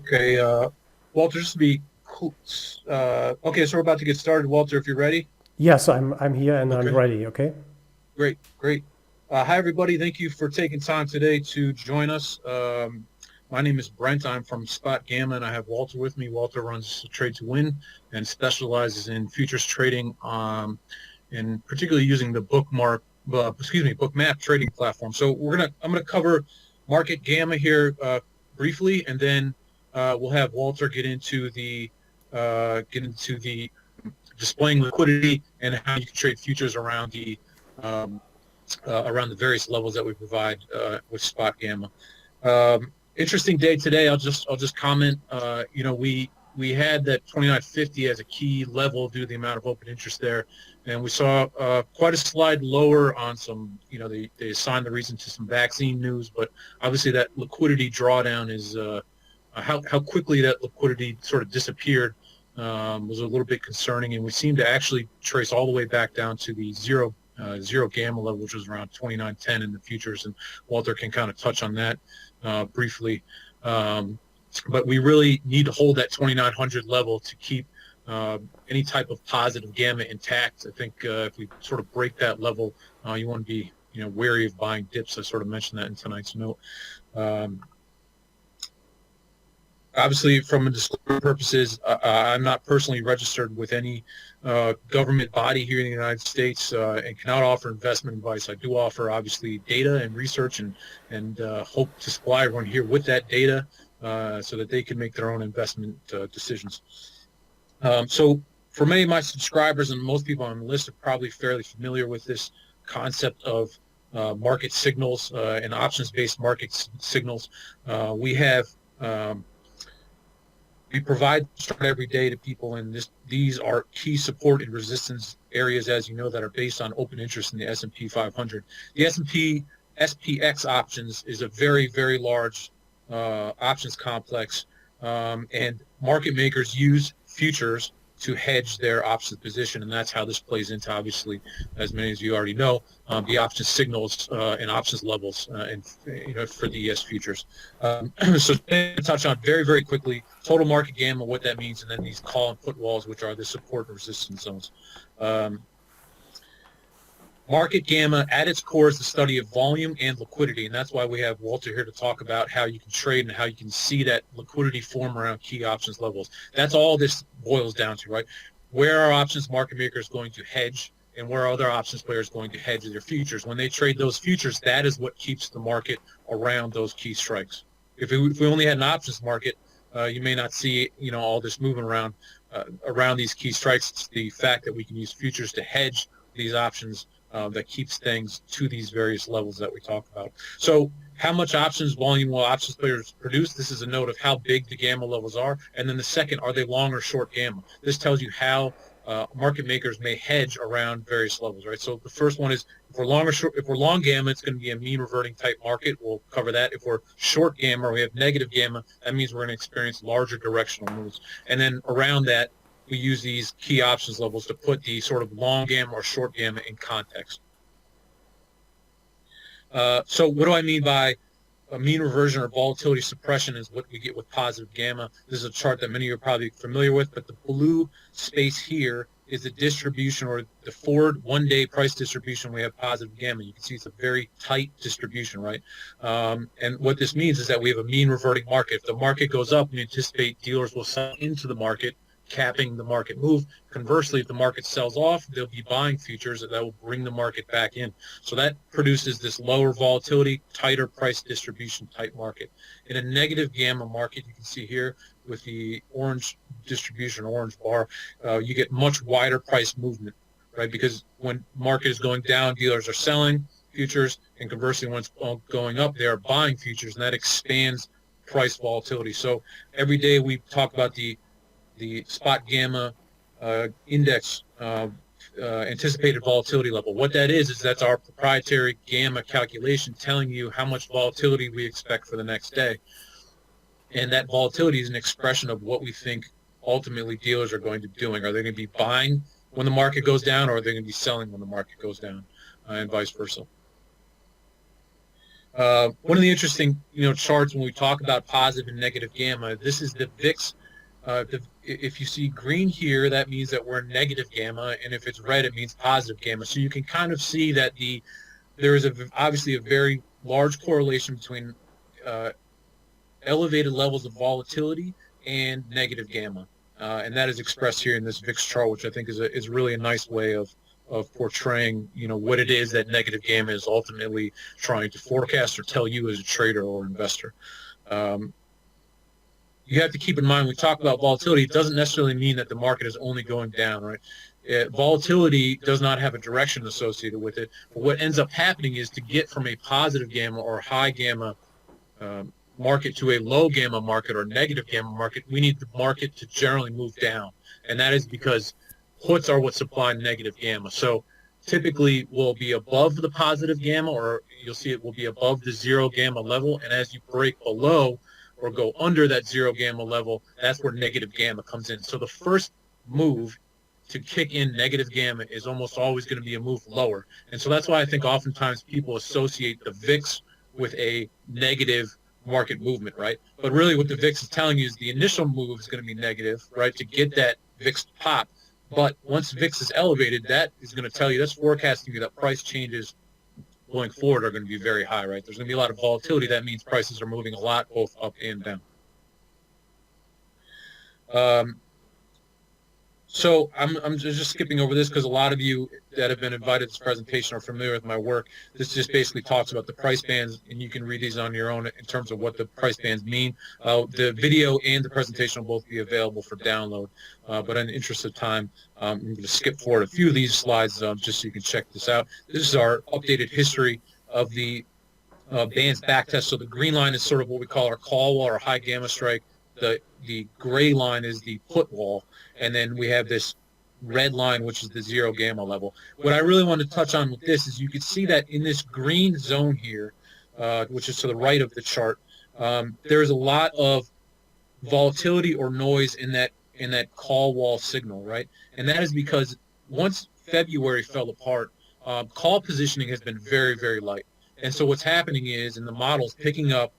Okay, Walter, just to be cool. Okay, so we're about to get started. Walter, if you're ready. Yes, I'm here and I'm Okay, ready. Okay. great, great. Hi, everybody. Thank you for taking time today to join us. My name is Brent. I'm from SpotGamma, and I have Walter with me. Walter runs Trade to Win and specializes in futures trading, and particularly using the Bookmap trading platform. So I'm gonna cover Market Gamma here briefly, and then we'll have Walter get into the displaying liquidity and how you can trade futures um, around the various levels that we provide with SpotGamma. Interesting day today. I'll just comment. We had that 2950 as a key level due to the amount of open interest there, and we saw quite a slide lower on some. They assigned the reason to some vaccine news, but obviously that liquidity drawdown is how quickly that liquidity sort of disappeared was a little bit concerning, and we seem to actually trace all the way back down to the zero gamma level, which was around 2910 in the futures, and Walter can kind of touch on that briefly. But we really need to hold that 2900 level to keep any type of positive gamma intact. I think if we sort of break that level, you want to be wary of buying dips. I sort of mentioned that in tonight's note. Um, Obviously, from a disclosure purposes, I'm not personally registered with any government body here in the United States and cannot offer investment advice. I do offer, obviously, data and research, and hope to supply everyone here with that data so that they can make their own investment decisions. So for many of my subscribers and most people on the list are probably fairly familiar with this concept of market signals and options-based market signals. We have we provide start every day to people, and these are key support and resistance areas, as you know, that are based on open interest in the S&P 500. The S&P SPX options is a very, very large options complex, and market makers use futures to hedge their options position, and that's how this plays into, obviously, as many of you already know, the options signals and options levels, and for the ES futures. So to touch on very, very quickly, total market gamma, what that means, and then these call and put walls, which are the support and resistance zones. Um, Market gamma, at its core, is the study of volume and liquidity, and that's why we have Walter here to talk about how you can trade and how you can see that liquidity form around key options levels. That's all this boils down to, right? Where are options market makers going to hedge, and where are other options players going to hedge their futures? When they trade those futures, that is what keeps the market around those key strikes. If we only had an options market, you may not see all this movement around these key strikes. It's the fact that we can use futures to hedge these options that keeps things to these various levels that we talk about. So how much options volume will options players produce? This is a note of how big the gamma levels are. And then the second, are they long or short gamma? This tells you how market makers may hedge around various levels, right? So the first one is if we're long or short, if we're long gamma, it's going to be a mean reverting type market. We'll cover that. If we're short gamma or we have negative gamma, that means we're going to experience larger directional moves. And then around that, we use these key options levels to put the sort of long gamma or short gamma in context. So what do I mean by a mean reversion or volatility suppression is what we get with positive gamma. This is a chart that many of you are probably familiar with, but the blue space here is the distribution or the forward one-day price distribution. We have positive gamma. You can see it's a very tight distribution, right? And what this means is that we have a mean reverting market. If the market goes up, we anticipate dealers will sell into the market, capping the market move. Conversely, if the market sells off, they'll be buying futures that will bring the market back in. So that produces this lower volatility, tighter price distribution type market. In a negative gamma market, you can see here with the orange distribution, orange bar, you get much wider price movement, right? Because when market is going down, dealers are selling futures, and conversely, when it's going up, they are buying futures, and that expands price volatility. So every day we talk about the SpotGamma index anticipated volatility level. What that is that's our proprietary gamma calculation telling you how much volatility we expect for the next day. And that volatility is an expression of what we think ultimately dealers are going to be doing. Are they going to be buying when the market goes down, or are they going to be selling when the market goes down, and vice versa? One of the interesting, charts when we talk about positive and negative gamma, this is the VIX. If you see green here, that means that we're negative gamma, and if it's red, it means positive gamma. So you can kind of see that there is obviously a very large correlation between elevated levels of volatility and negative gamma, and that is expressed here in this VIX chart, which I think is really a nice way of portraying, what it is that negative gamma is ultimately trying to forecast or tell you as a trader or investor. You have to keep in mind when we talk about volatility, it doesn't necessarily mean that the market is only going down, right? Volatility does not have a direction associated with it. But what ends up happening is to get from a positive gamma or high gamma market to a low gamma market or negative gamma market, we need the market to generally move down. And that is because puts are what supply negative gamma. So typically we'll be above the positive gamma, or you'll see it will be above the zero gamma level. And as you break below or go under that zero gamma level, that's where negative gamma comes in. So the first move to kick in negative gamma is almost always going to be a move lower. And so that's why I think oftentimes people associate the VIX with a negative market movement, right? But really what the VIX is telling you is the initial move is going to be negative, right, to get that VIX to pop. But once VIX is elevated, that is going to tell you, that's forecasting you that price changes going forward are going to be very high, right? There's going to be a lot of volatility. That means prices are moving a lot, both up and down. So I'm just skipping over this because a lot of you that have been invited to this presentation are familiar with my work. This just basically talks about the price bands, and you can read these on your own in terms of what the price bands mean. The video and the presentation will both be available for download, but in the interest of time, I'm going to skip forward a few of these slides just so you can check this out. This is our updated history of the bands backtest. So the green line is sort of what we call our call wall or high gamma strike. The gray line is the put wall, and then we have this red line, which is the zero gamma level. What I really want to touch on with this is you can see that in this green zone here, which is to the right of the chart, there's a lot of volatility or noise in that call wall signal, right? And that is because once February fell apart, call positioning has been very, very light. And so what's happening is, in the models, picking up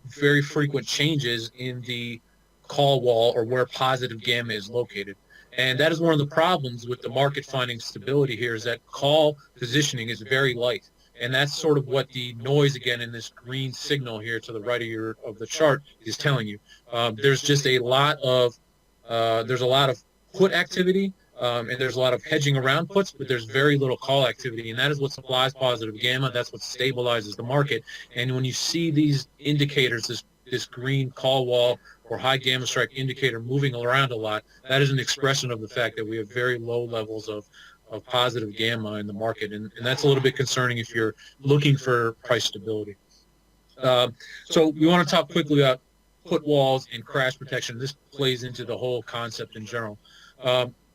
very frequent changes in the call wall or where positive gamma is located. And that is one of the problems with the market finding stability here, is that call positioning is very light. And that's sort of what the noise, again, in this green signal here to the right of the chart is telling you. There's just a lot of put activity, and there's a lot of hedging around puts, but there's very little call activity, and that is what supplies positive gamma. That's what stabilizes the market. And when you see these indicators, this green call wall or high gamma strike indicator moving around a lot, that is an expression of the fact that we have very low levels of positive gamma in the market, and that's a little bit concerning if you're looking for price stability. So we want to talk quickly about put walls and crash protection. This plays into the whole concept in general.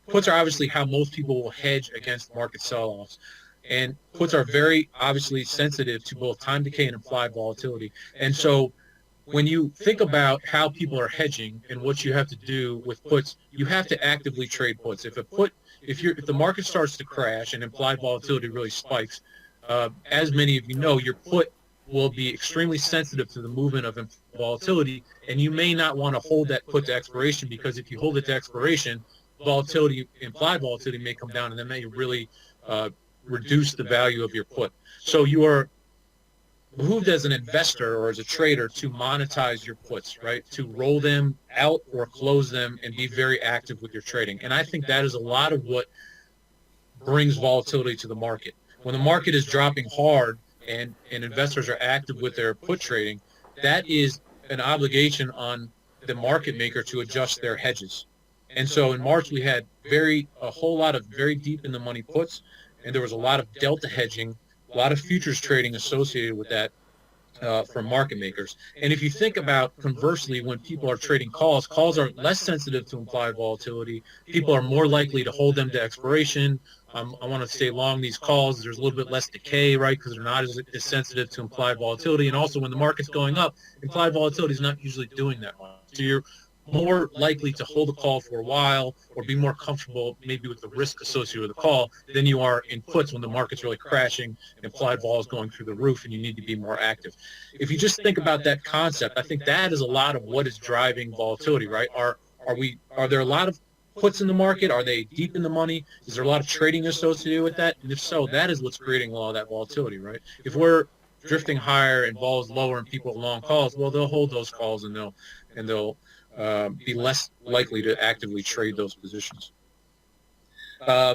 Puts are obviously how most people will hedge against market sell-offs. And puts are very obviously sensitive to both time decay and implied volatility. And so when you think about how people are hedging and what you have to do with puts, you have to actively trade puts. If the market starts to crash and implied volatility really spikes, as many of you know, your put will be extremely sensitive to the movement of volatility, and you may not want to hold that put to expiration, because if you hold it to expiration, implied volatility may come down, and that may really reduce the value of your put. So you are behooved as an investor or as a trader to monetize your puts, right? To roll them out or close them and be very active with your trading. And I think that is a lot of what brings volatility to the market. When the market is dropping hard and investors are active with their put trading, that is an obligation on the market maker to adjust their hedges. And so in March, we had a whole lot of very deep in the money puts, and there was a lot of delta hedging, a lot of futures trading associated with that from market makers. And if you think about, conversely, when people are trading calls are less sensitive to implied volatility. People are more likely to hold them to expiration. I want to stay long these calls. There's a little bit less decay, right, because they're not as sensitive to implied volatility. And also, when the market's going up, implied volatility is not usually doing that much. So more likely to hold a call for a while or be more comfortable maybe with the risk associated with the call than you are in puts when the market's really crashing, implied vol is going through the roof, and you need to be more active. If you just think about that concept, I think that is a lot of what is driving volatility, right? Are there a lot of puts in the market? Are they deep in the money? Is there a lot of trading associated with that? And if so, that is what's creating a lot of that volatility, right? If we're drifting higher and vol is lower and people have long calls, well, they'll hold those calls and they'll be less likely to actively trade those positions.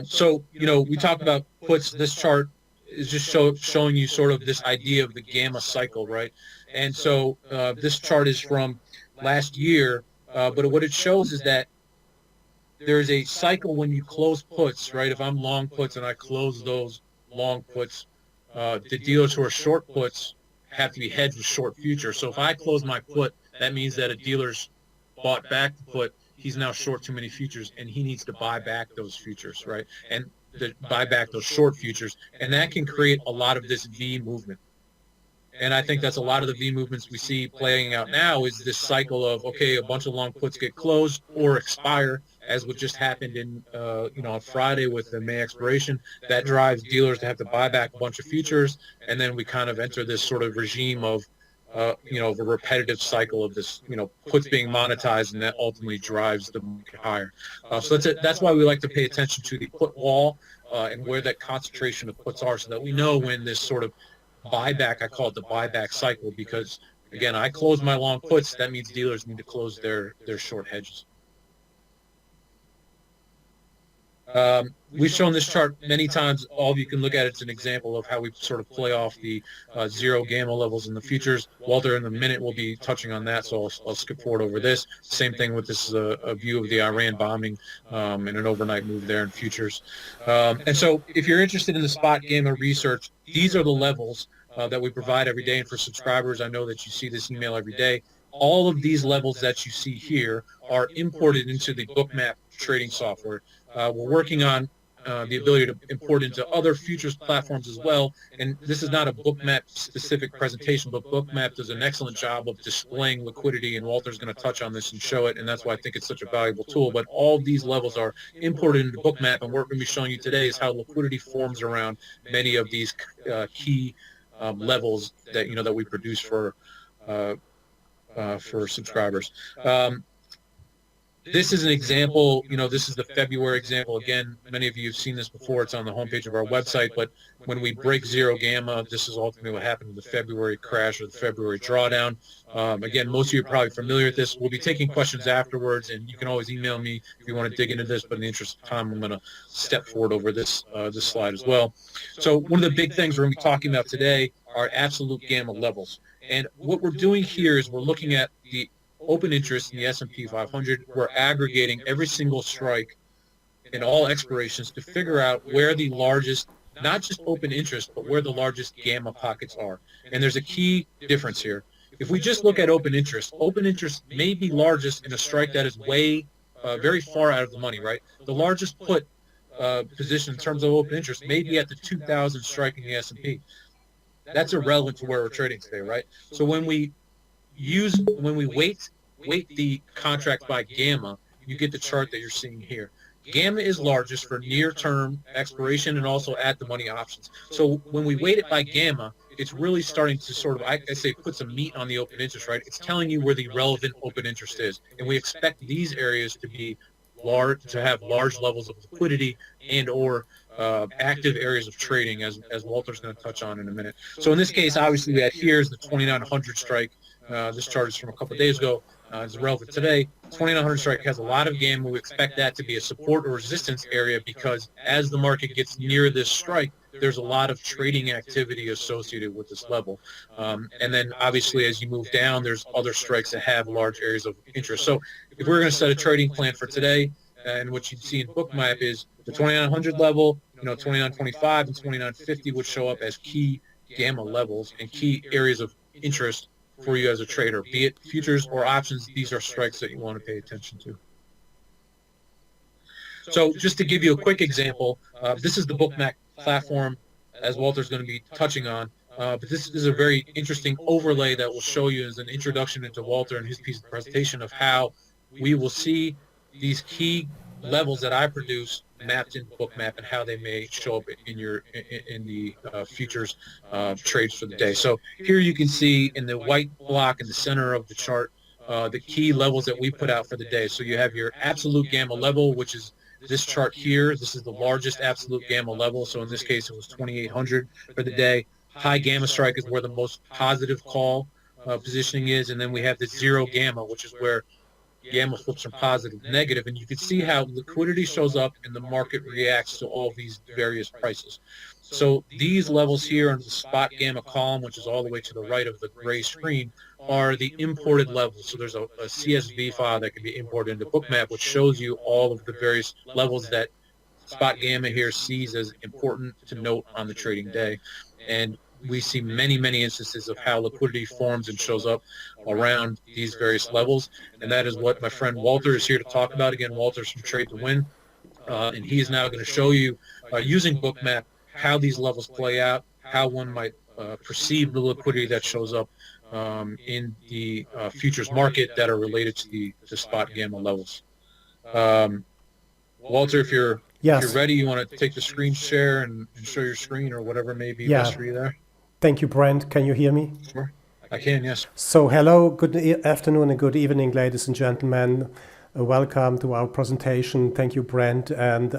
So, we talked about puts. This chart is just showing you sort of this idea of the gamma cycle, right? And so this chart is from last year, but what it shows is that there's a cycle when you close puts, right? If I'm long puts and I close those long puts, the dealers who are short puts have to be hedged with short futures. So if I close my put, that means that a dealer's bought back the put, he's now short too many futures, and he needs to buy back those futures, right? And buy back those short futures, and that can create a lot of this V movement. And I think that's a lot of the V movements we see playing out now is this cycle of, okay, a bunch of long puts get closed or expire, as what just happened in, on Friday with the May expiration. That drives dealers to have to buy back a bunch of futures, and then we kind of enter this sort of regime of, of a repetitive cycle of this, puts being monetized, and that ultimately drives the market higher. So that's why we like to pay attention to the put wall and where that concentration of puts are, so that we know when this sort of buyback, I call it the buyback cycle, because again, I close my long puts, that means dealers need to close their short hedges. We've shown this chart many times. All of you can look at it. It's an example of how we sort of play off the zero gamma levels in the futures. Walter, in a minute, will be touching on that, so I'll skip forward over this. Same thing with this, a view of the Iran bombing and an overnight move there in futures. And so if you're interested in the SpotGamma research, these are the levels that we provide every day. And for subscribers, I know that you see this email every day. All of these levels that you see here are imported into the Bookmap trading software. We're working on the ability to import into other futures platforms as well. And this is not a Bookmap specific presentation, but Bookmap does an excellent job of displaying liquidity, and Walter's going to touch on this and show it, and that's why I think it's such a valuable tool. But all of these levels are imported into Bookmap, and what we're going to be showing you today is how liquidity forms around many of these key levels that that we produce for subscribers. This is an example, this is the February example. Again, many of you have seen this before. It's on the homepage of our website. But when we break zero gamma, this is ultimately what happened in the February crash or the February drawdown. Again, most of you are probably familiar with this. We'll be taking questions afterwards, and you can always email me if you want to dig into this. But in the interest of time, I'm going to step forward over this slide as well. So one of the big things we're going to be talking about today are absolute gamma levels. And what we're doing here is we're looking at the open interest in the S&P 500. We're aggregating every single strike in all expirations to figure out where the largest, not just open interest, but where the largest gamma pockets are. And there's a key difference here. If we just look at open interest may be largest in a strike that is way, very far out of the money, right? The largest put position in terms of open interest may be at the 2,000 strike in the S&P. That's irrelevant to where we're trading today, right? So when we weight the contract by gamma, you get the chart that you're seeing here. Gamma is largest for near-term expiration and also at-the-money options. So when we weight it by gamma, it's really starting to sort of, I say, put some meat on the open interest, right? It's telling you where the relevant open interest is. And we expect these areas to be large, to have large levels of liquidity and or active areas of trading, as Walter's going to touch on in a minute. So in this case, obviously, we had here's the 2,900 strike. This chart is from a couple of days ago. It's relevant today. 2,900 strike has a lot of gamma. We expect that to be a support or resistance area because as the market gets near this strike, there's a lot of trading activity associated with this level. And then obviously as you move down, there's other strikes that have large areas of interest. So if we're going to set a trading plan for today, and what you'd see in Bookmap is the 2,900 level, 2,925 and 2,950 would show up as key gamma levels and key areas of interest for you as a trader, be it futures or options. These are strikes that you want to pay attention to. So just to give you a quick example, this is the Bookmap platform, as Walter's going to be touching on. But this is a very interesting overlay that will show you as an introduction into Walter and his piece of presentation of how we will see these key levels that I produce mapped in Bookmap and how they may show up in the futures trades for the day. So here you can see in the white block in the center of the chart the key levels that we put out for the day. So you have your absolute gamma level, which is this chart here. This is the largest absolute gamma level. So in this case, it was 2,800 for the day. High gamma strike is where the most positive call positioning is. And then we have the zero gamma, which is where gamma flips from positive to negative, and you can see how liquidity shows up and the market reacts to all these various prices. So these levels here under the spot gamma column, which is all the way to the right of the gray screen, are the imported levels. So there's a CSV file that can be imported into Bookmap, which shows you all of the various levels that spot gamma here sees as important to note on the trading day. And we see many instances of how liquidity forms and shows up around these various levels. And that is what my friend Walter is here to talk about. Again, Walter's from Trade to Win. And he is now going to show you, using Bookmap, how these levels play out, how one might perceive the liquidity that shows up in the futures market that are related to the spot gamma levels. Walter, if you're ready, you want to take the screen share and show your screen or whatever may be best for you there? Thank you, Brent. Can you hear me? Sure. I can, yes. So hello, good afternoon and good evening, ladies and gentlemen. Welcome to our presentation. Thank you, Brent. And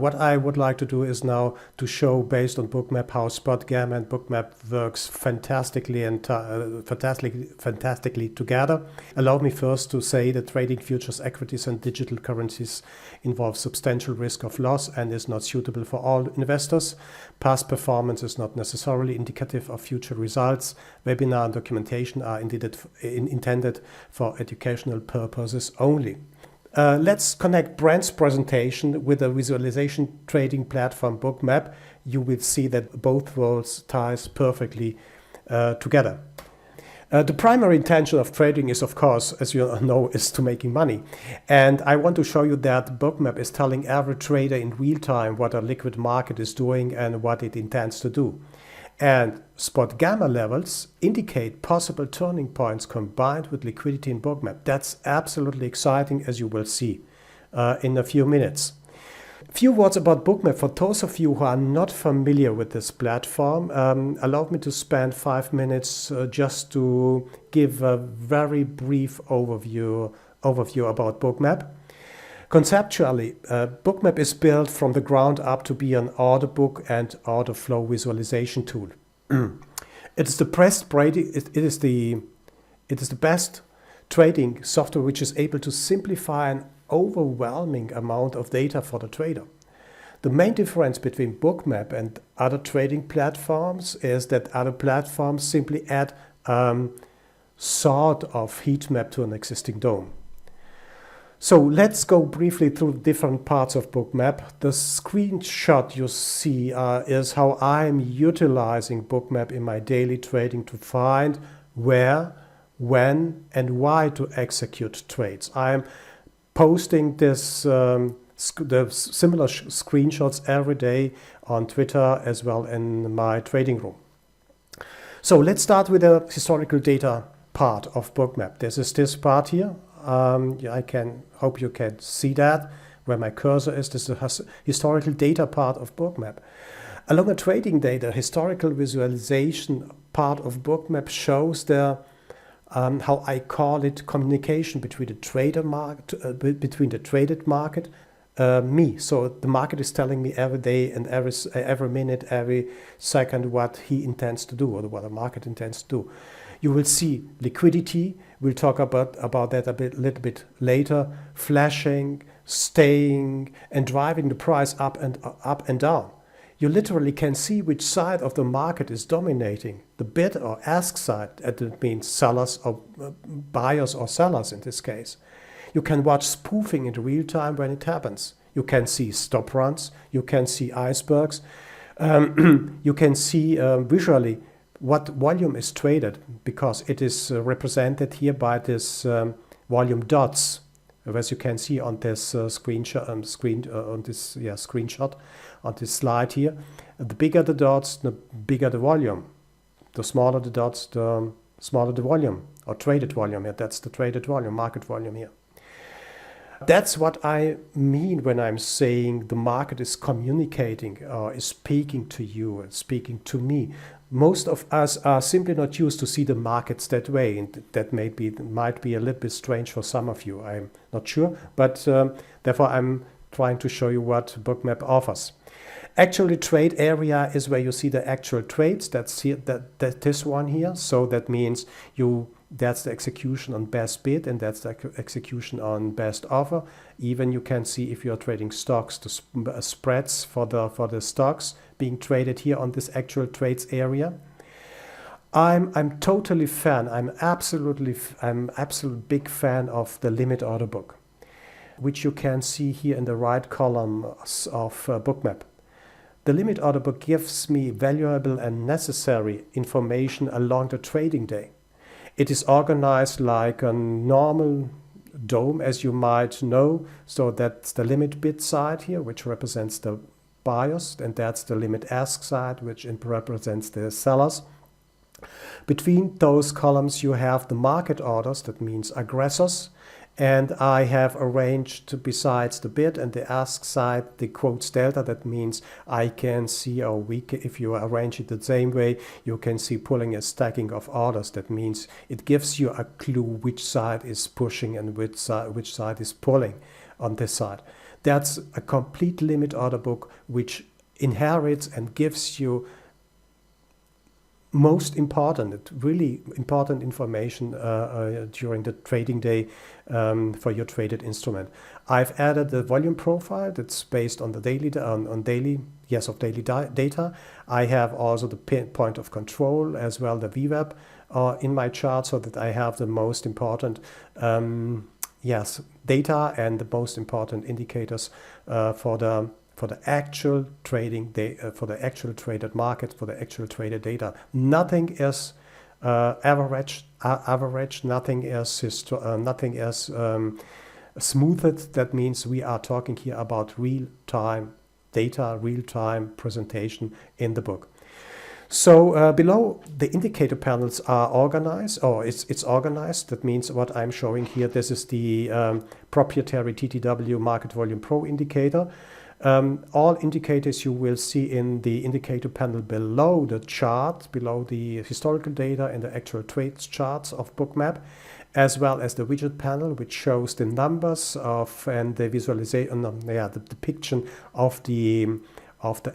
what I would like to do is now to show, based on Bookmap, how SpotGamma and Bookmap works fantastically and fantastically together. Allow me first to say that trading futures, equities and digital currencies involves substantial risk of loss and is not suitable for all investors. Past performance is not necessarily indicative of future results. Webinar and documentation are intended for educational purposes only. Let's connect Brent's presentation with the visualization trading platform Bookmap. You will see that both worlds ties perfectly together. The primary intention of trading is, of course, as you know, is to making money. And I want to show you that Bookmap is telling every trader in real time what a liquid market is doing and what it intends to do. And SpotGamma levels indicate possible turning points combined with liquidity in Bookmap. That's absolutely exciting, as you will see in a few minutes. A few words about Bookmap for those of you who are not familiar with this platform. Allow me to spend 5 minutes just to give a very brief overview about Bookmap. Conceptually, Bookmap is built from the ground up to be an order book and order flow visualization tool. It is the best trading software which is able to simplify an overwhelming amount of data for the trader. The main difference between Bookmap and other trading platforms is that other platforms simply add sort of heat map to an existing DOM. So let's go briefly through different parts of Bookmap. The screenshot you see is how I'm utilizing Bookmap in my daily trading to find where, when, and why to execute trades. I'm posting this the similar screenshots every day on Twitter as well in my trading room. So let's start with the historical data part of Bookmap. This part here. I hope you can see that where my cursor is. This is the historical data part of Bookmap. Along the trading data, historical visualization part of Bookmap shows the how I call it communication between the trader market, between the traded market, me. So the market is telling me every day and every minute, every second what he intends to do or what the market intends to do. You will see liquidity. We'll talk about that a little bit later. Flashing, staying, and driving the price up and down. You literally can see which side of the market is dominating. The bid or ask side, that means sellers or buyers or sellers in this case. You can watch spoofing in real time when it happens. You can see stop runs. You can see icebergs. You can see visually what volume is traded, because it is represented here by this volume dots, as you can see on this screenshot on this slide here. The bigger the dots, the bigger the volume. The smaller the dots, the smaller the volume, or traded volume. Yeah, that's the traded volume, market volume here. That's what I mean when I'm saying the market is communicating or is speaking to you and speaking to me. Most of us are simply not used to see the markets that way, and that might be a little bit strange for some of you. I'm not sure, but therefore I'm trying to show you what Bookmap offers. Actually, trade area is where you see the actual trades. That's here, that this one here. So that means that's the execution on best bid, and that's the execution on best offer. Even you can see if you're trading stocks, the spreads for the stocks being traded here on this actual trades area. I'm totally fan. I'm absolute big fan of the limit order book, which you can see here in the right column of Bookmap. The limit order book gives me valuable and necessary information along the trading day. It is organized like a normal DOM, as you might know. So that's the limit bid side here, which represents the buyers, and that's the limit ask side, which represents the sellers. Between those columns, you have the market orders, that means aggressors. And I have arranged, besides the bid and the ask side, the quotes delta. That means I can see, or if you arrange it the same way, you can see pulling a stacking of orders. That means it gives you a clue which side is pushing and which side is pulling on this side. That's a complete limit order book which inherits and gives you really important information during the trading day for your traded instrument. I've added the volume profile that's based on the daily data. I have also the point of control as well, the VWAP in my chart, so that I have the most important data and the most important indicators for the actual trading day, for the actual traded market, for the actual traded data. Nothing is average. Nothing is smoothed. That means we are talking here about real-time data, real-time presentation in the book. So below, the indicator panels are organized, or it's organized. That means what I'm showing here, this is the proprietary TTW Market Volume Pro indicator. All indicators you will see in the indicator panel below the chart, below the historical data and the actual trades charts of Bookmap, as well as the widget panel, which shows the numbers of and the visualization, the depiction of the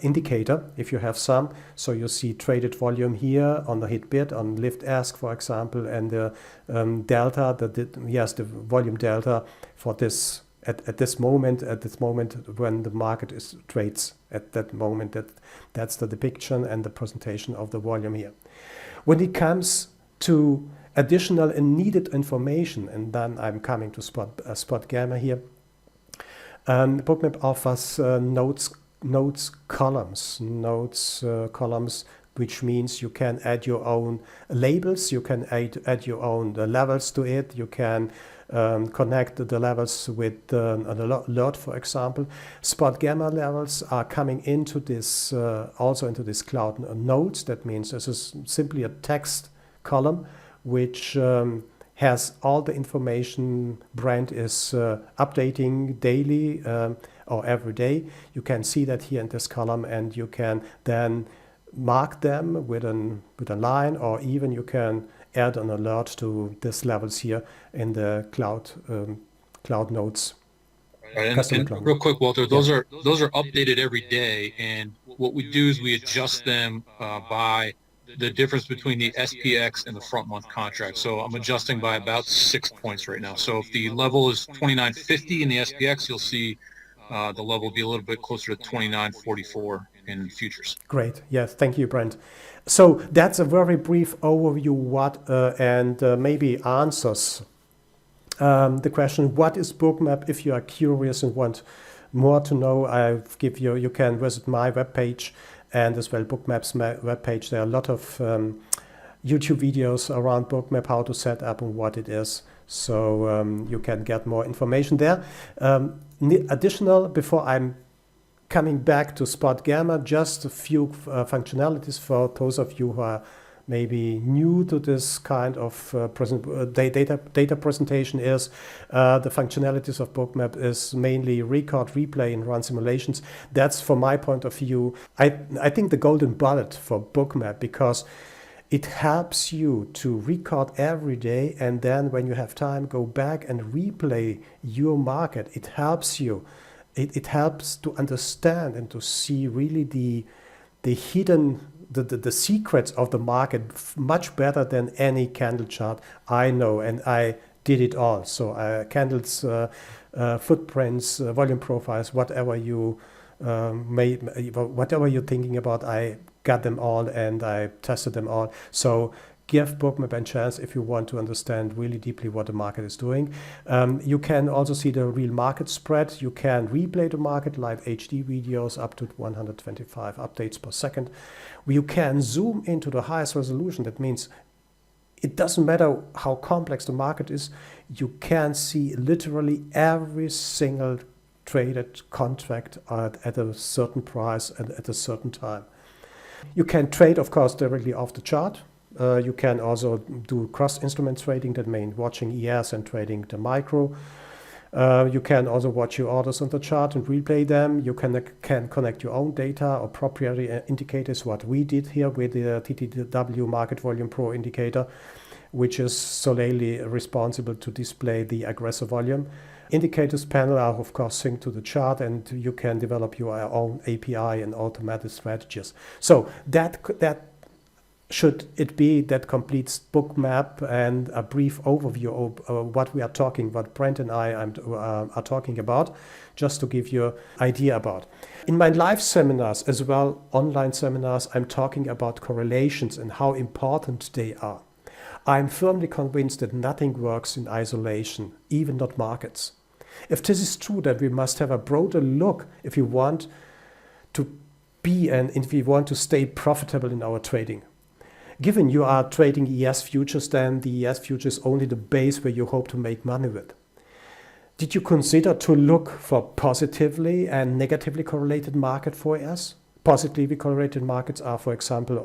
indicator, if you have some. So you see traded volume here on the hit bid, on lift ask, for example, and the delta, the volume delta for this. At this moment when the market trades at that moment, that's the depiction and the presentation of the volume here. When it comes to additional and needed information, and then I'm coming to SpotGamma here, Bookmap offers notes columns, which means you can add your own labels, you can add your own levels to it, you can connect the levels with an alert, for example. SpotGamma levels are coming into this, also into this cloud notes. That means this is simply a text column which has all the information Brand is updating daily or every day. You can see that here in this column, and you can then mark them with a line, or even you can add an alert to these levels here in the cloud notes. Right, and real quick, Walter, those are updated every day, and what we do is we adjust them by the difference between the SPX and the front month contract. So I'm adjusting by about 6 points right now. So if the level is 29.50 in the SPX, you'll see the level will be a little bit closer to 29.44 in futures. Great. Yes. Thank you, Brent. So that's a very brief overview and maybe answers the question, what is Bookmap? If you are curious and want more to know, you can visit my webpage and as well Bookmap's webpage. There are a lot of YouTube videos around Bookmap, how to set up and what it is. So you can get more information there. Additional, before I'm coming back to SpotGamma, just a few functionalities for those of you who are maybe new to this kind of data presentation is the functionalities of Bookmap is mainly record, replay, and run simulations. That's, from my point of view, I think the golden bullet for Bookmap, because it helps you to record every day, and then when you have time, go back and replay your market. It helps you. It helps to understand and to see really the hidden, the secrets of the market much better than any candle chart I know, and I did it all. So candles, footprints, volume profiles, whatever whatever you're thinking about, I got them all and I tested them all. So give Bookmap a chance if you want to understand really deeply what the market is doing. You can also see the real market spread. You can replay the market, live HD videos up to 125 updates per second. You can zoom into the highest resolution. That means it doesn't matter how complex the market is, you can see literally every single traded contract at a certain price and at a certain time. You can trade, of course, directly off the chart. You can also do cross-instrument trading, that means watching ES and trading the micro. You can also watch your orders on the chart and replay them. You can connect your own data or proprietary indicators, what we did here with the TTW Market Volume Pro indicator, which is solely responsible to display the aggressor volume. Indicators panel are, of course, synced to the chart, and you can develop your own API and automated strategies. So that should it be that completes Bookmap and a brief overview of what we are talking, what Brent and I are talking about, just to give you an idea about. In my live seminars as well, online seminars, I'm talking about correlations and how important they are. I'm firmly convinced that nothing works in isolation, even not markets. If this is true, then we must have a broader look if we want to be and if we want to stay profitable in our trading. Given you are trading ES futures, then the ES future is only the base where you hope to make money with. Did you consider to look for positively and negatively correlated market for ES? Positively correlated markets are, for example,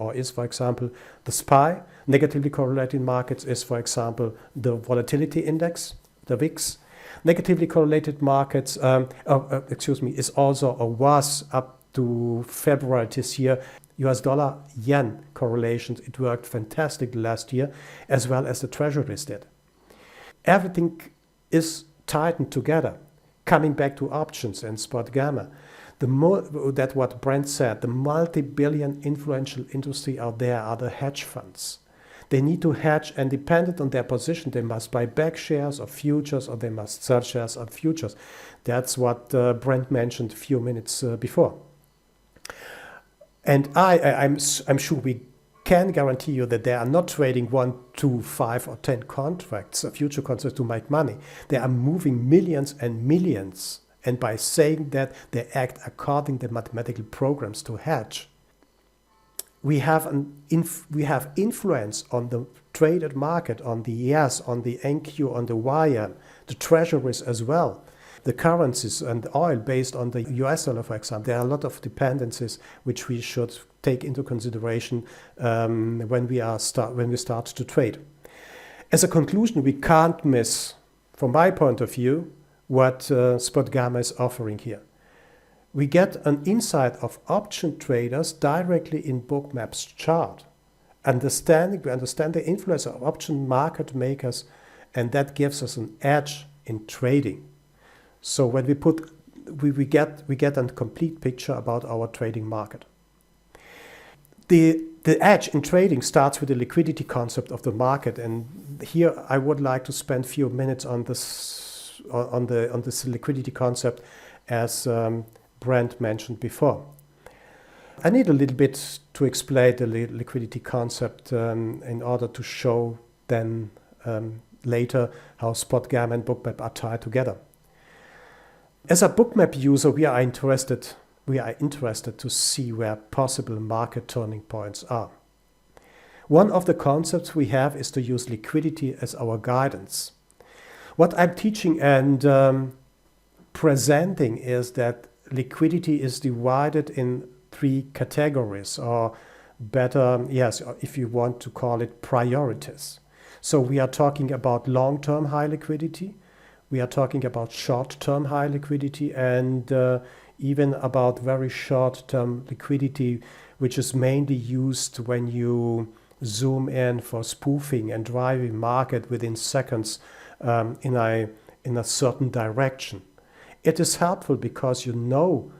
the SPY. Negatively correlated markets is, for example, the Volatility Index, the VIX. Negatively correlated markets, is also or was up to February this year, US dollar yen correlations. It worked fantastic last year, as well as the treasuries did. Everything is tightened together. Coming back to options and SpotGamma, that what Brent said, the multi-billion influential industry out there are the hedge funds. They need to hedge, and dependent on their position, they must buy back shares of futures or they must sell shares of futures. That's what Brent mentioned a few minutes before. And I'm sure we can guarantee you that they are not trading 1, 2, 5, or 10 contracts, future contracts, to make money. They are moving millions and millions. And by saying that, they act according to mathematical programs to hedge. We have influence on the traded market, on the ES, on the NQ, on the YM, the treasuries as well, the currencies and oil based on the US dollar, for example. There are a lot of dependencies which we should take into consideration when we start to trade. As a conclusion, we can't miss, from my point of view, what SpotGamma is offering here. We get an insight of option traders directly in Bookmap's chart. We understand the influence of option market makers, and that gives us an edge in trading. So when we get a complete picture about our trading market. The edge in trading starts with the liquidity concept of the market, and here I would like to spend a few minutes on this liquidity concept, as Brent mentioned before. I need a little bit to explain the liquidity concept in order to show then later how SpotGamma and Bookmap are tied together. As a Bookmap user, we are interested to see where possible market turning points are. One of the concepts we have is to use liquidity as our guidance. What I'm teaching and presenting is that liquidity is divided in 3 categories, or better, yes, if you want to call it priorities. So we are talking about long-term high liquidity, we are talking about short-term high liquidity, and even about very short-term liquidity, which is mainly used when you zoom in for spoofing and driving market within seconds in a certain direction. It is helpful because you know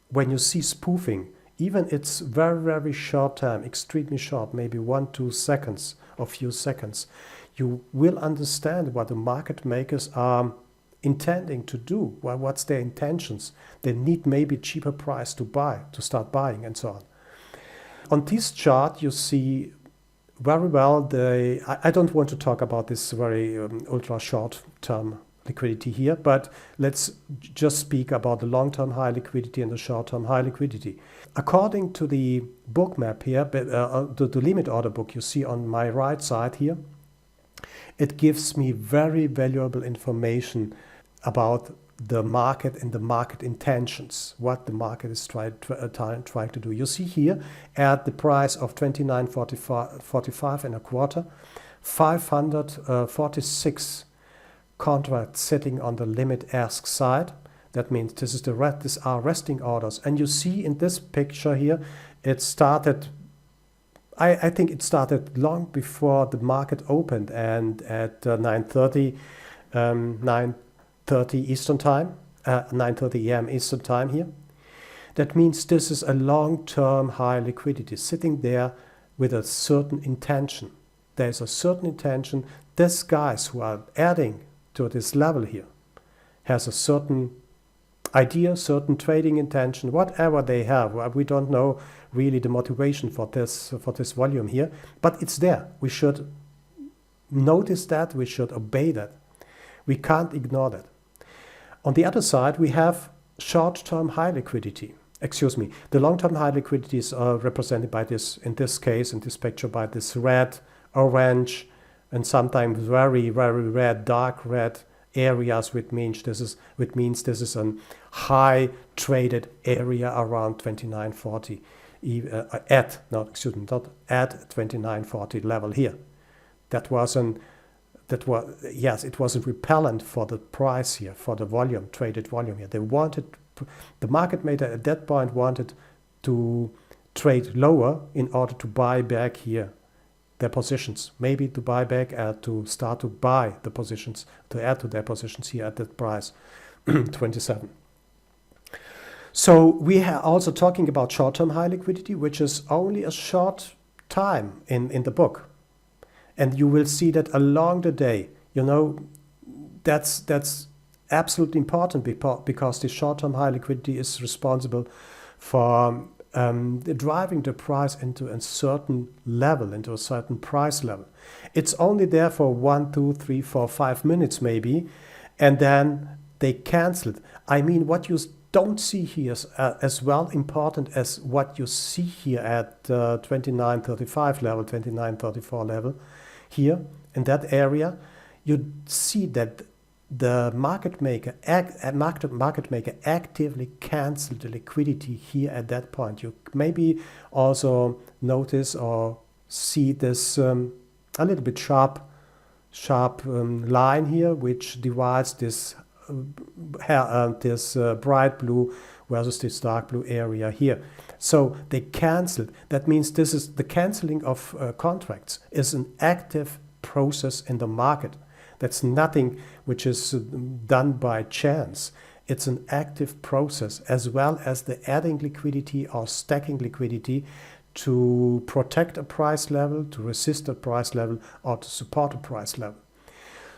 when you see spoofing, even it's very, very short time, extremely short, maybe 1-2 seconds or few seconds, you will understand what the market makers are intending to do. Well, what's their intentions? They need maybe cheaper price to buy, to start buying, and so on. On this chart, you see very well I don't want to talk about this very ultra short term liquidity here, but let's just speak about the long-term high liquidity and the short-term high liquidity. According to the Bookmap here, the limit order book you see on my right side here, it gives me very valuable information about the market and the market intentions, what the market is trying to do. You see here at the price of 29.45 and a quarter, 546 contracts sitting on the limit ask side. That means these are resting orders. And you see in this picture here, it started, I think it started long before the market opened, and at 9:30 Eastern time, 9:30 a.m. Eastern time here. That means this is a long-term high liquidity sitting there with a certain intention. There's a certain intention. These guys who are adding to this level here has a certain idea, certain trading intention, whatever they have. We don't know really the motivation for this volume here, but it's there. We should notice that, we should obey that. We can't ignore that. On the other side, we have short-term high liquidity. Excuse me, the long-term high liquidity is represented by this, in this case, in this picture, by this red, orange, and sometimes very, very red, dark red areas, which means this is a high traded area around 29.40, not at 29.40 level here. It was a repellent for the price here, for the volume, traded volume here. The market maker at that point wanted to trade lower in order to buy back here their positions, maybe to buy back and to start to buy the positions, to add to their positions here at that price, 27. So we are also talking about short-term high liquidity, which is only a short time in the book. And you will see that along the day, that's absolutely important because the short-term high liquidity is responsible for driving the price into a certain level, into a certain price level. It's only there for 1, 2, 3, 4, 5 minutes maybe, and then they cancel it. I mean, what you don't see here is as well important as what you see here at 29.35 level, 29.34 level. Here in that area, you see that the market maker actively canceled the liquidity here at that point. You maybe also notice or see this a little bit sharp line here, which divides this bright blue versus this dark blue area here. So they canceled. That means this is the canceling of contracts is an active process in the market. That's nothing which is done by chance. It's an active process, as well as the adding liquidity or stacking liquidity to protect a price level, to resist a price level, or to support a price level.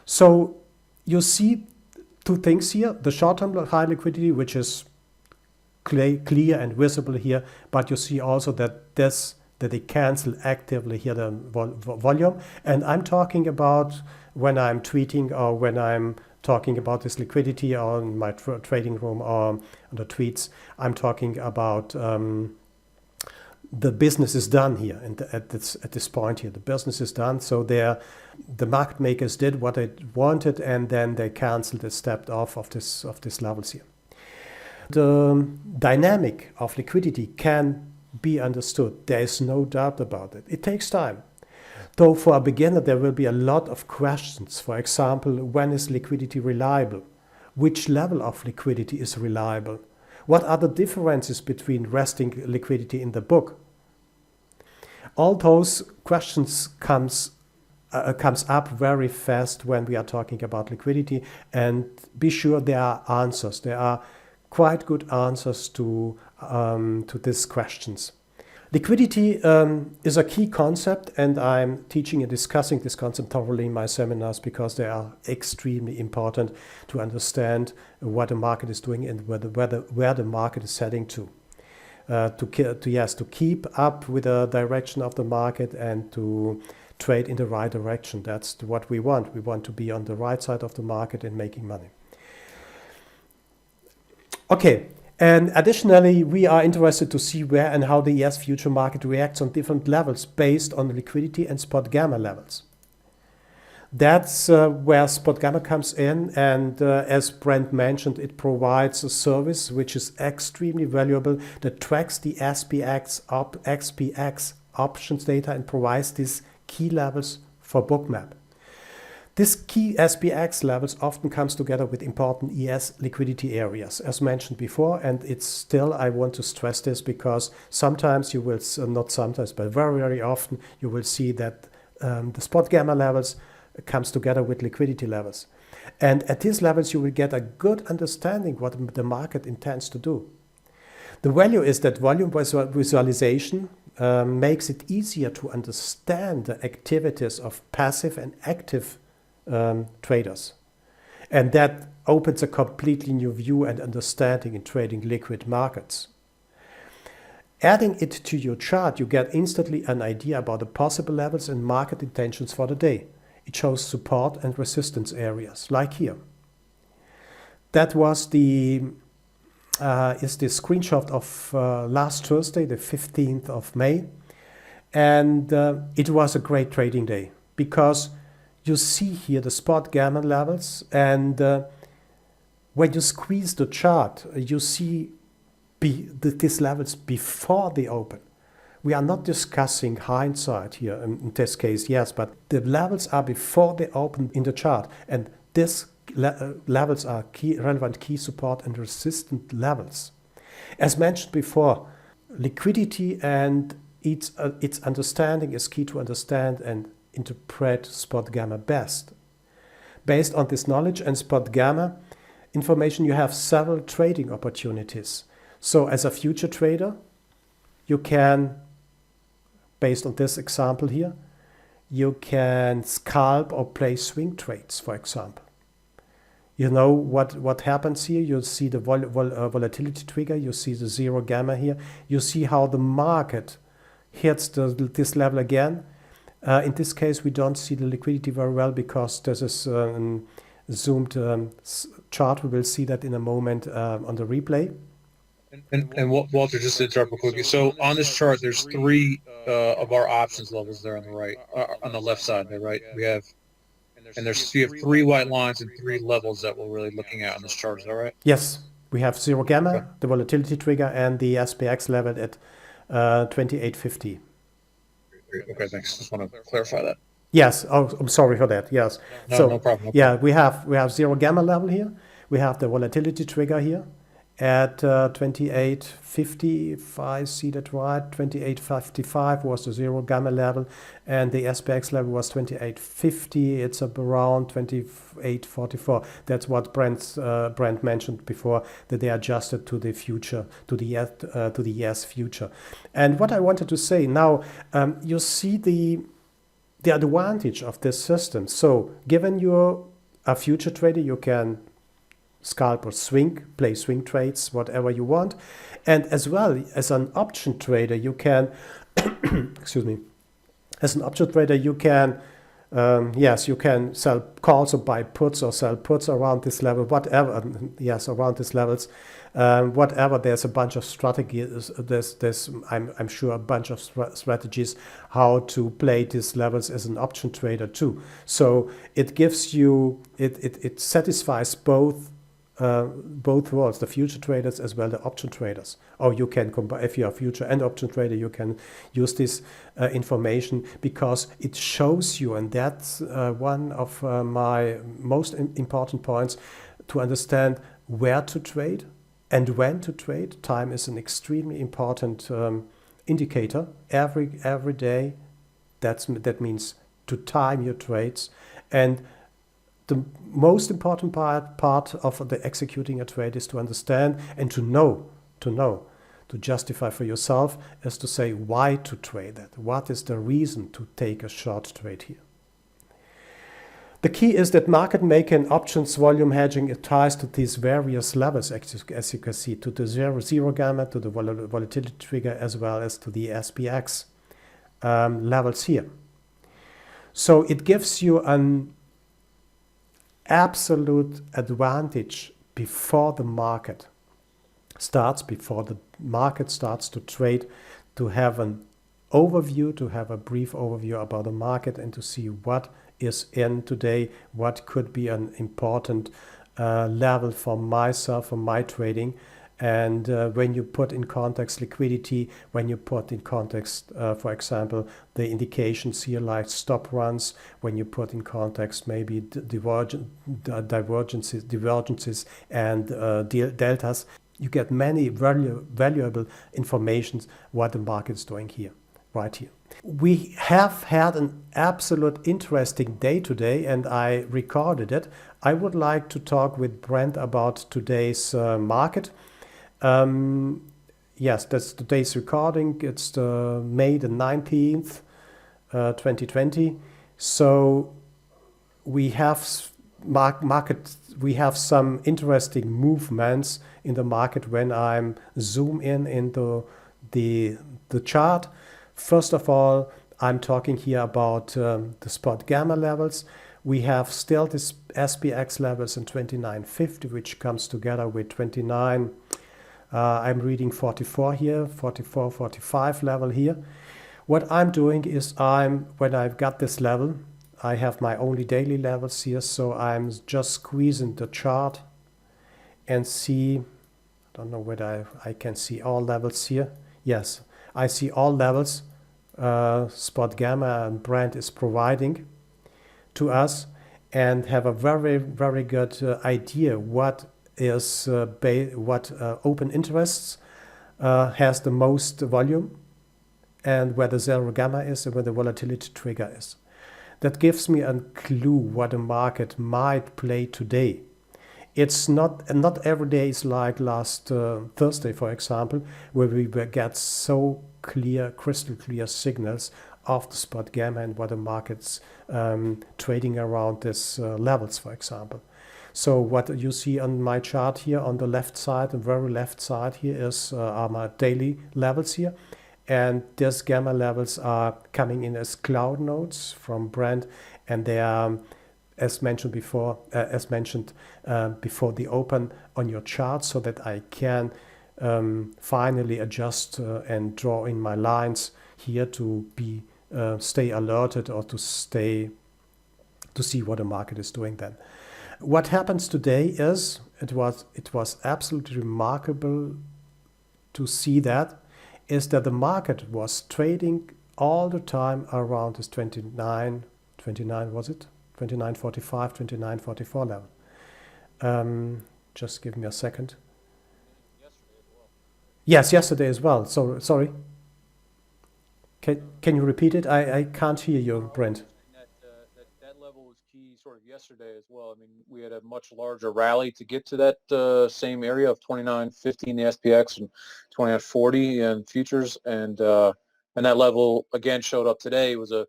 So you see two things here: the short-term high liquidity, which is clear and visible here, but you see also that they cancel actively here the volume. And I'm talking about when I'm tweeting or when I'm talking about this liquidity or in my trading room or on the tweets, I'm talking about the business is done here, and at this point here, the business is done. So the market makers did what they wanted, and then they canceled, they stepped off of this levels here. The dynamic of liquidity can be understood. There is no doubt about it. It takes time. Though for a beginner there will be a lot of questions. For example, when is liquidity reliable? Which level of liquidity is reliable? What are the differences between resting liquidity in the book? All those questions comes up very fast when we are talking about liquidity, and be sure there are answers. There are quite good answers to these questions. Liquidity is a key concept, and I'm teaching and discussing this concept thoroughly in my seminars because they are extremely important to understand what the market is doing and where the market is heading to. To keep up with the direction of the market and to trade in the right direction. That's what we want. We want to be on the right side of the market and making money. Okay. And additionally, we are interested to see where and how the ES future market reacts on different levels based on the liquidity and SpotGamma levels. That's where SpotGamma comes in, and as Brent mentioned, it provides a service which is extremely valuable that tracks the SPX options data and provides these key levels for Bookmap. This key SPX levels often comes together with important ES liquidity areas, as mentioned before, and it's still, I want to stress this because sometimes you will, not sometimes, but very, very often, you will see that the SpotGamma levels comes together with liquidity levels. And at these levels, you will get a good understanding what the market intends to do. The value is that volume visualization makes it easier to understand the activities of passive and active traders, and that opens a completely new view and understanding in trading liquid markets. Adding it to your chart, you get instantly an idea about the possible levels and market intentions for the day. It shows support and resistance areas, like here. That was the screenshot of last Thursday, the 15th of May, and it was a great trading day because you see here the SpotGamma levels, and when you squeeze the chart, you see these levels before the open. We are not discussing hindsight here in this case, yes, but the levels are before they open in the chart, and these levels are relevant key support and resistant levels. As mentioned before, liquidity and its understanding is key to understand and interpret SpotGamma best. Based on this knowledge and SpotGamma information, you have several trading opportunities. So as a future trader, you can, based on this example here, you can scalp or play swing trades, for example. You know what happens here. You see the volatility trigger. You see the zero gamma here. You see how the market hits this level again. In this case, we don't see the liquidity very well because this is a zoomed chart. We will see that in a moment on the replay. And Walter, just to interrupt real quickly. So on this chart, there's three of our options levels there on the right, on the left side there, right? We have three white lines and three levels that we're really looking at on this chart. Is that right? Yes, we have zero gamma, Okay. the volatility trigger, and the SPX level at 2850. Okay, thanks. Just want to clarify that. Yes, oh, I'm sorry for that. Yes. No, So no problem. yeah, we have zero gamma level here. We have the volatility trigger here at 2850. If I see that right, 2855 was the zero gamma level, and the SPX level was 2850. It's up around 2844. That's what Brent mentioned before, that they adjusted to the future, to the yes future. And what I wanted to say now, you see the advantage of this system. So given you're a future trader, you can scalp or play swing trades, whatever you want. And as well as an option trader, you can, excuse me, as an option trader, you can, yes, you can sell calls or buy puts or sell puts around this level, whatever, yes, around these levels. Whatever, there's a bunch of strategies, there's I'm sure a bunch of strategies how to play these levels as an option trader too. So it gives you, it satisfies both both worlds, the future traders as well the option traders. Or you can combine, if you're a future and option trader, you can use this information because it shows you, and that's one of my most important points, to understand where to trade and when to trade. Time is an extremely important indicator. Every day, that means to time your trades. And the most important part of the executing a trade is to understand and to justify for yourself, is to say why to trade that. What is the reason to take a short trade here? The key is that market maker and options volume hedging ties to these various levels, as you can see, to the zero gamma, to the volatility trigger, as well as to the SPX levels here. So it gives you an absolute advantage before the market starts to trade, to have an overview, to have a brief overview about the market and to see what is in today, what could be an important level for myself, for my trading. And when you put in context liquidity, when you put in context, for example, the indications here like stop runs, when you put in context maybe divergences and deltas, you get many valuable information what the market is doing here, right here. We have had an absolute interesting day today, and I recorded it. I would like to talk with Brent about today's market. Yes, that's today's recording. It's the May the 19th, 2020. So we have we have some interesting movements in the market when I'm zoom in into the chart. First of all, I'm talking here about the SpotGamma levels. We have still this SPX levels in 29.50, which comes together with 29. I'm reading 44 here, 44, 45 level here. What I'm doing is when I've got this level, I have my only daily levels here, so I'm just squeezing the chart and see, I don't know whether I can see all levels here. Yes, I see all levels SpotGamma and Brent is providing to us, and have a very, very good idea what is open interests has the most volume, and where the zero gamma is and where the volatility trigger is. That gives me a clue what the market might play today. It's not every day is like last Thursday, for example, where we get so clear, crystal clear signals of the SpotGamma and what the market's trading around these levels, for example. So what you see on my chart here on the left side, the very left side here are my daily levels here. And these gamma levels are coming in as cloud nodes from Brent, and they are, as mentioned before the open on your chart, so that I can finally adjust and draw in my lines here to stay alerted or to see what the market is doing then. What happens today is it was absolutely remarkable to see that the market was trading all the time around this 29 was it? 29.45, 29.44 level. Just give me a second. Yes, yesterday as well. So sorry. Can you repeat it? I can't hear you, Brent. That level was key sort of yesterday as well. I mean, we had a much larger rally to get to that same area of 29.50 in the SPX and 29.40 in futures, and that level again showed up today. It was a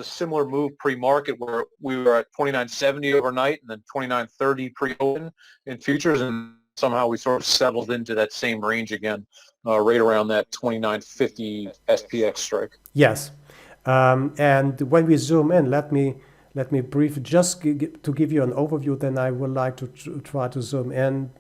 similar move pre-market where we were at 29.70 overnight and then 29.30 pre-open in futures, and somehow we sort of settled into that same range again, right around that 29.50 SPX strike. Yes, and when we zoom in, let me briefly just to give you an overview. Then I would like to try to zoom in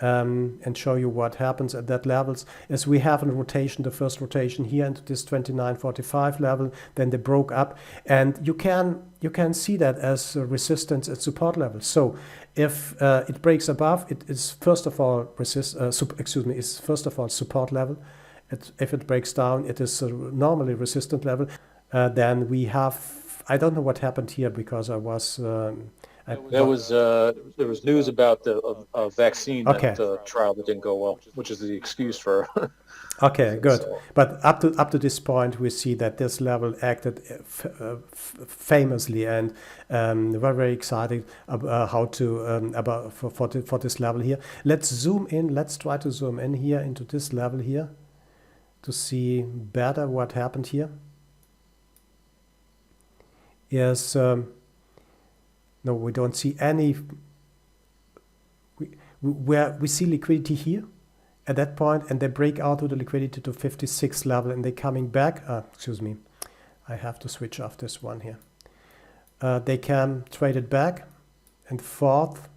and show you what happens at that levels. As we have a rotation, the first rotation here into this 29.45 level, then they broke up, and you can see that as a resistance at support level. So if it breaks above, it is first of all is first of all support level. If it breaks down, it is a normally resistant level. Then we have, I don't know what happened here because I was there was news about the vaccine okay. that trial that didn't go well, which is the excuse for. Okay, good. But up to this point, we see that this level acted famously, and we're very excited about how to for this level here. Let's zoom in. Let's try to zoom in here into this level here to see better what happened here. Yes. No, we don't see any. We see liquidity here at that point, and they break out of the liquidity to 56 level, and they're coming back. Excuse me, I have to switch off this one here. They can trade it back and forth.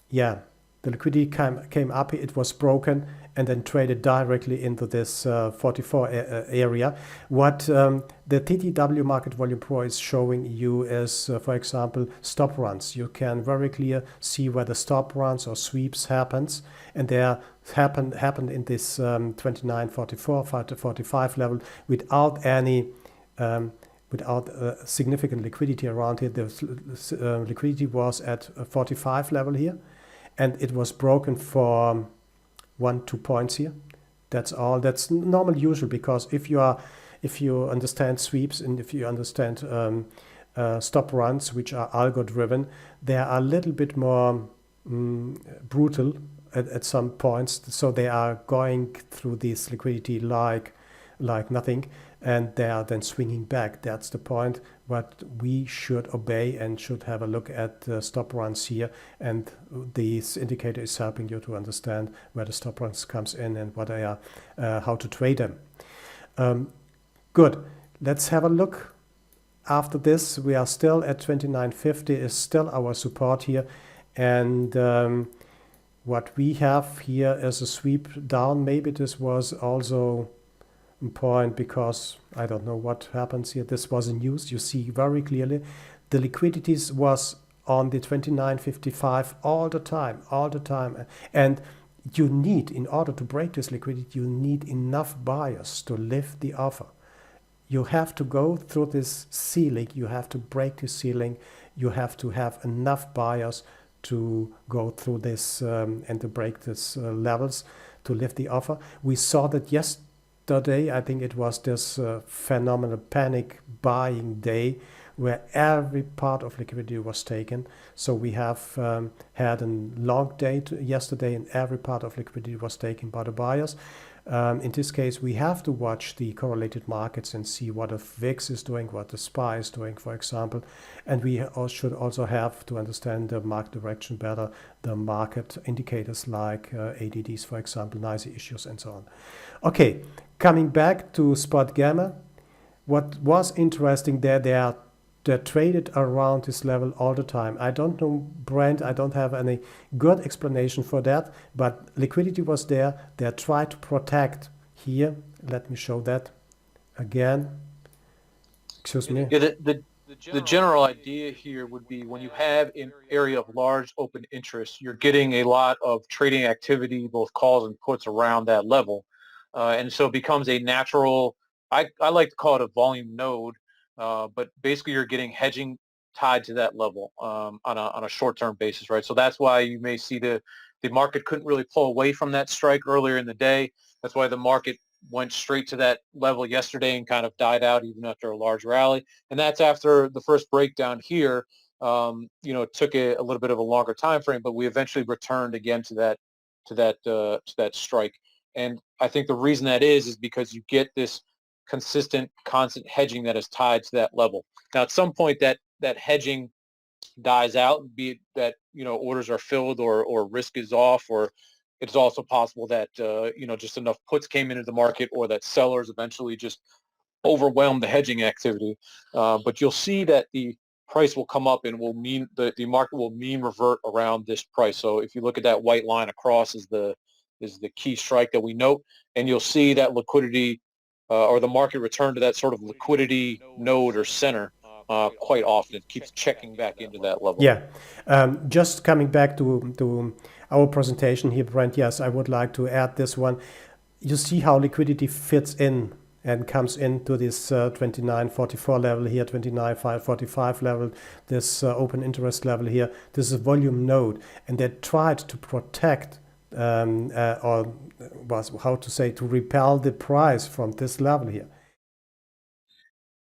Yeah, the liquidity came up, it was broken, and then traded directly into this 44 area. What the TTW Market Volume Pro is showing you is, for example, stop runs. You can very clear see where the stop runs or sweeps happens, and they happened in this 29.44 to 45 level without any without significant liquidity around here. The liquidity was at 45 level here, and it was broken for 1-2 points here. That's all. That's normal, usual, because if you understand sweeps and if you understand stop runs, which are algo driven, they are a little bit more brutal at some points. So they are going through this liquidity like nothing, and they are then swinging back. That's the point. What we should obey and should have a look at the stop runs here, and this indicator is helping you to understand where the stop runs comes in and what they are, how to trade them. Good. Let's have a look. After this, we are still at 29.50 is still our support here, and what we have here is a sweep down. Maybe this was also point because I don't know what happens here. This was in news. You see very clearly the liquidities was on the 29.55 all the time, and you need, in order to break this liquidity, you need enough buyers to lift the offer. You have to go through this ceiling, you have to break the ceiling, you have to have enough buyers to go through this and to break this levels to lift the offer. We saw that yesterday, I think it was this phenomenal panic buying day where every part of liquidity was taken. So we have had a long day yesterday, and every part of liquidity was taken by the buyers. In this case, we have to watch the correlated markets and see what the VIX is doing, what the SPY is doing, for example. And we should also have to understand the market direction better, the market indicators like ADDs, for example, NYSE issues, and so on. Okay, coming back to SpotGamma, what was interesting there, they're traded around this level all the time. I don't know, Brent, I don't have any good explanation for that, but liquidity was there. They tried to protect here. Let me show that again. Excuse me. Yeah, the general idea here would be when you have an area of large open interest, you're getting a lot of trading activity, both calls and puts around that level. And so it becomes a natural, I like to call it a volume node, but basically you're getting hedging tied to that level on a short-term basis, right? So that's why you may see the market couldn't really pull away from that strike earlier in the day. That's why the market went straight to that level yesterday and kind of died out even after a large rally. And that's after the first breakdown here. It took a little bit of a longer time frame, but we eventually returned again to that strike. And I think the reason that is because you get this consistent, constant hedging that is tied to that level. Now, at some point, that hedging dies out, be it that orders are filled or risk is off, or it's also possible that just enough puts came into the market, or that sellers eventually just overwhelm the hedging activity. But you'll see that the price will come up and will mean the market will mean revert around this price. So if you look at that white line across is the key strike that we note, and you'll see that liquidity or the market return to that sort of liquidity node or center quite often. It keeps checking back into that level. Yeah, just coming back to our presentation here, Brent, yes, I would like to add this one. You see how liquidity fits in and comes into this 29.44 level here, 29.45 level, this open interest level here. This is a volume node, and they tried to protect or was how to say, to repel the price from this level here.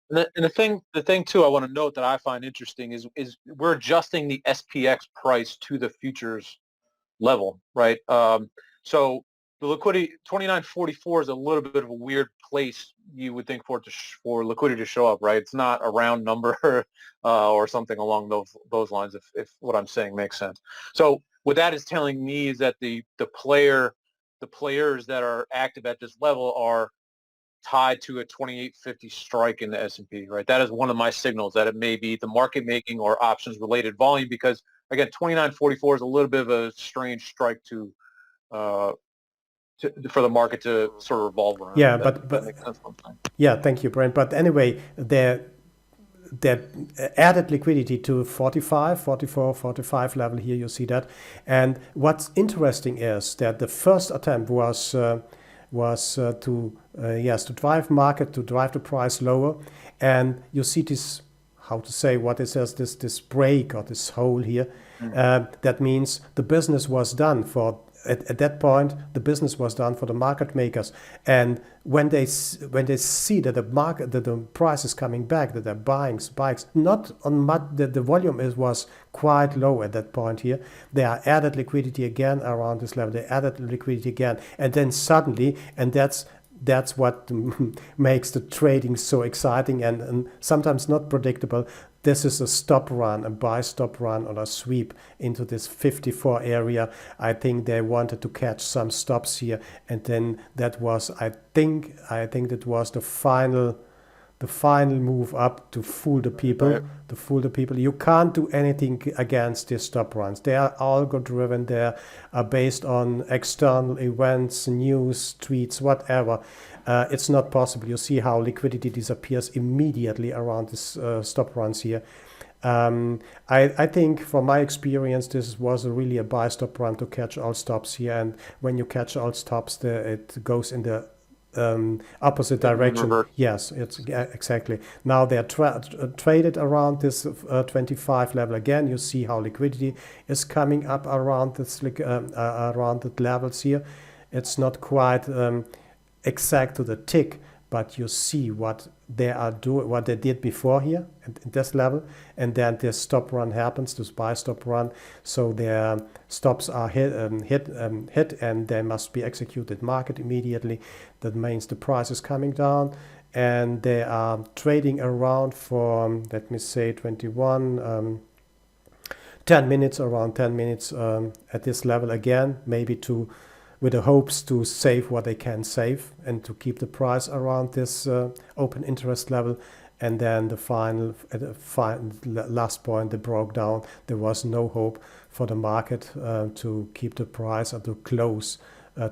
And the thing too, I want to note that I find interesting is we're adjusting the SPX price to the futures level, right? So the liquidity 29.44 is a little bit of a weird place you would think for it to for liquidity to show up, right? It's not a round number or something along those lines. If what I'm saying makes sense. So what that is telling me is that the players that are active at this level are tied to a 28.50 strike in the S&P, right? That is one of my signals that it may be the market making or options related volume, because again, 29.44 is a little bit of a strange strike for the market to sort of revolve around. Yeah, that makes sense. Yeah, thank you, Brent. But anyway, the added liquidity to 45, 44, 45 level here, you see that. And what's interesting is that the first attempt was to drive market, to drive the price lower. And you see this, how to say, what it says, this break or this hole here. That means the business was done for. At that point, the business was done for the market makers, and when they see that the price is coming back, that they're buying spikes, not on the volume was quite low at that point here. They are added liquidity again around this level. They added liquidity again, and then suddenly, and that's what makes the trading so exciting and sometimes not predictable. This is a stop run, a buy stop run or a sweep into this 54 area. I think they wanted to catch some stops here, and then that was, I think that was the final move up to fool the people. Right. To fool the people. You can't do anything against these stop runs. They are algo driven. They are based on external events, news, tweets, whatever. It's not possible. You see how liquidity disappears immediately around this stop runs here. I think from my experience, this was really a buy stop run to catch all stops here. And when you catch all stops, it goes in the opposite direction. Revert. Yes, it's exactly. Now they're traded around this 25 level again. You see how liquidity is coming up around this around the levels here. It's not quite exact to the tick, but you see what they are doing, what they did before here at this level, and then this stop run happens, this buy stop run. So their stops are hit, and they must be executed market immediately. That means the price is coming down, and they are trading around for, let me say, 21. 10 minutes, around 10 minutes at this level again, maybe with the hopes to save what they can save and to keep the price around this open interest level. And then the last point, they broke down. There was no hope for the market to keep the price or to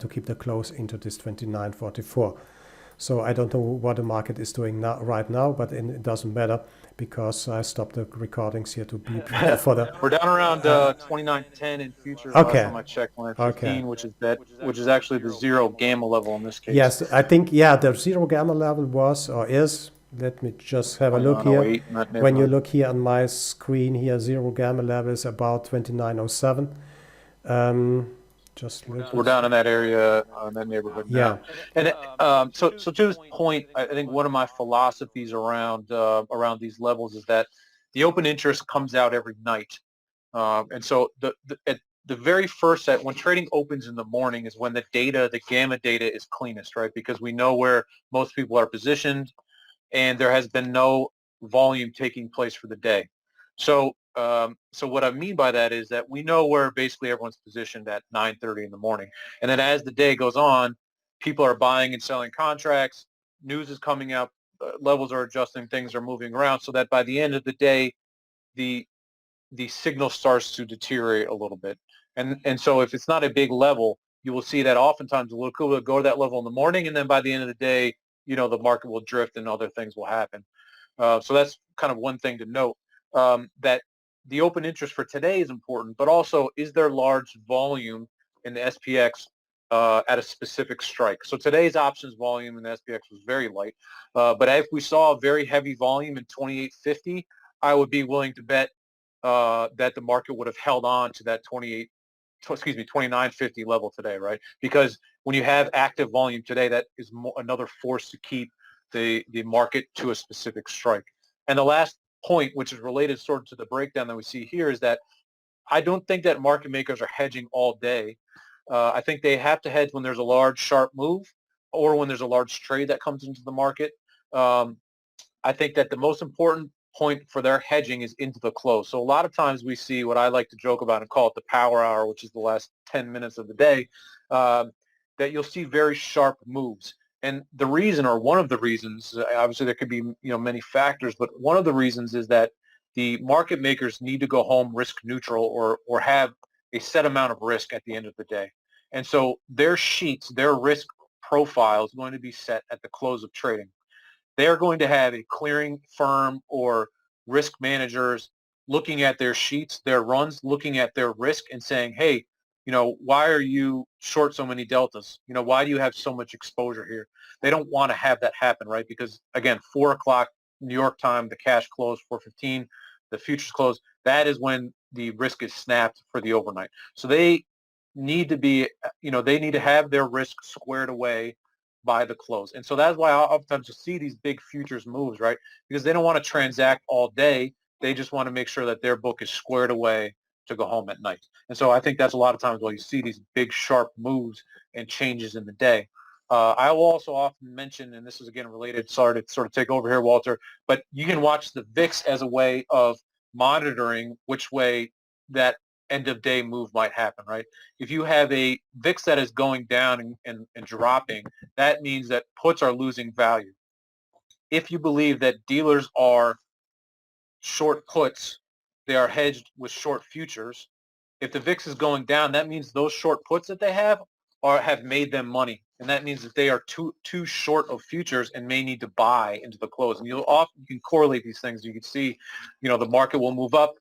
keep the close into this 29.44. So I don't know what the market is doing right now, but it doesn't matter because I stopped the recordings here to be prepared for the. We're down around 29.10 in futures. Okay. Last time I checked, 115, which is actually the zero gamma level in this case. Yes, I think the zero gamma level was or is. Let me just have a look here. When you look here on my screen here, zero gamma level is about 29.07. We're down in that area, in that neighborhood now. And so to this point, I think one of my philosophies around these levels is that the open interest comes out every night, and so at the very first set, when trading opens in the morning, is when the gamma data is cleanest, right? Because we know where most people are positioned, and there has been no volume taking place for the day. So what I mean by that is that we know where basically everyone's positioned at 9:30 in the morning. And then as the day goes on, people are buying and selling contracts, news is coming up, levels are adjusting, things are moving around, so that by the end of the day, the signal starts to deteriorate a little bit. And so if it's not a big level, you will see that oftentimes the liquidity will go to that level in the morning, and then by the end of the day, the market will drift and other things will happen. So that's kind of one thing to note, that the open interest for today is important, but also is there large volume in the SPX at a specific strike? So today's options volume in the SPX was very light, but if we saw a very heavy volume in 2850, I would be willing to bet that the market would have held on to that 2950 level today, right? Because when you have active volume today, that is another force to keep the market to a specific strike. And the last point, which is related sort of to the breakdown that we see here, is that I don't think that market makers are hedging all day. I think they have to hedge when there's a large sharp move or when there's a large trade that comes into the market. I think that the most important point for their hedging is into the close. So a lot of times we see what I like to joke about and call it the power hour, which is the last 10 minutes of the day, that you'll see very sharp moves. And the reason, or one of the reasons, obviously there could be many factors, but one of the reasons is that the market makers need to go home risk neutral or have a set amount of risk at the end of the day. And so their sheets, their risk profile is going to be set at the close of trading. They are going to have a clearing firm or risk managers looking at their sheets, their runs, looking at their risk and saying, hey, why are you short so many deltas? Why do you have so much exposure here? They don't want to have that happen, right? Because again, 4 o'clock New York time, the cash close, 4:15, the futures close. That is when the risk is snapped for the overnight. So they need to be, they need to have their risk squared away by the close. And so that's why oftentimes you see these big futures moves, right? Because they don't want to transact all day. They just want to make sure that their book is squared away to go home at night. And so I think that's a lot of times why you see these big sharp moves and changes in the day. I will also often mention, and this is again related, sorry to sort of take over here, Walter, but you can watch the VIX as a way of monitoring which way that end of day move might happen, right? If you have a VIX that is going down and dropping, that means that puts are losing value. If you believe that dealers are short puts, they are hedged with short futures. If the VIX is going down, that means those short puts that they have made them money. And that means that they are too short of futures and may need to buy into the close. And you can correlate these things. You can see, the market will move up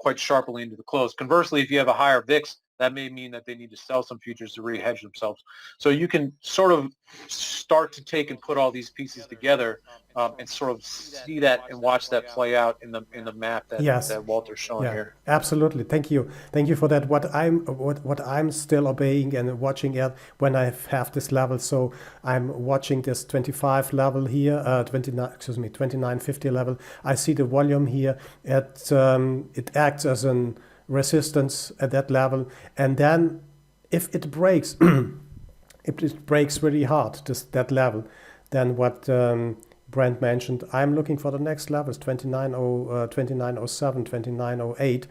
quite sharply into the close. Conversely, if you have a higher VIX, that may mean that they need to sell some futures to re-hedge themselves. So you can sort of start to take and put all these pieces together and sort of see that and watch that play out in the map that Walter's showing here. Absolutely. Thank you for that. What I'm still obeying and watching at when I have this level. So I'm watching this 25 level here, 2950 level. I see the volume here at it acts as an resistance at that level, and then if it breaks if it breaks really hard that level, then what Brent mentioned, I'm looking for the next levels, 2907, 2908,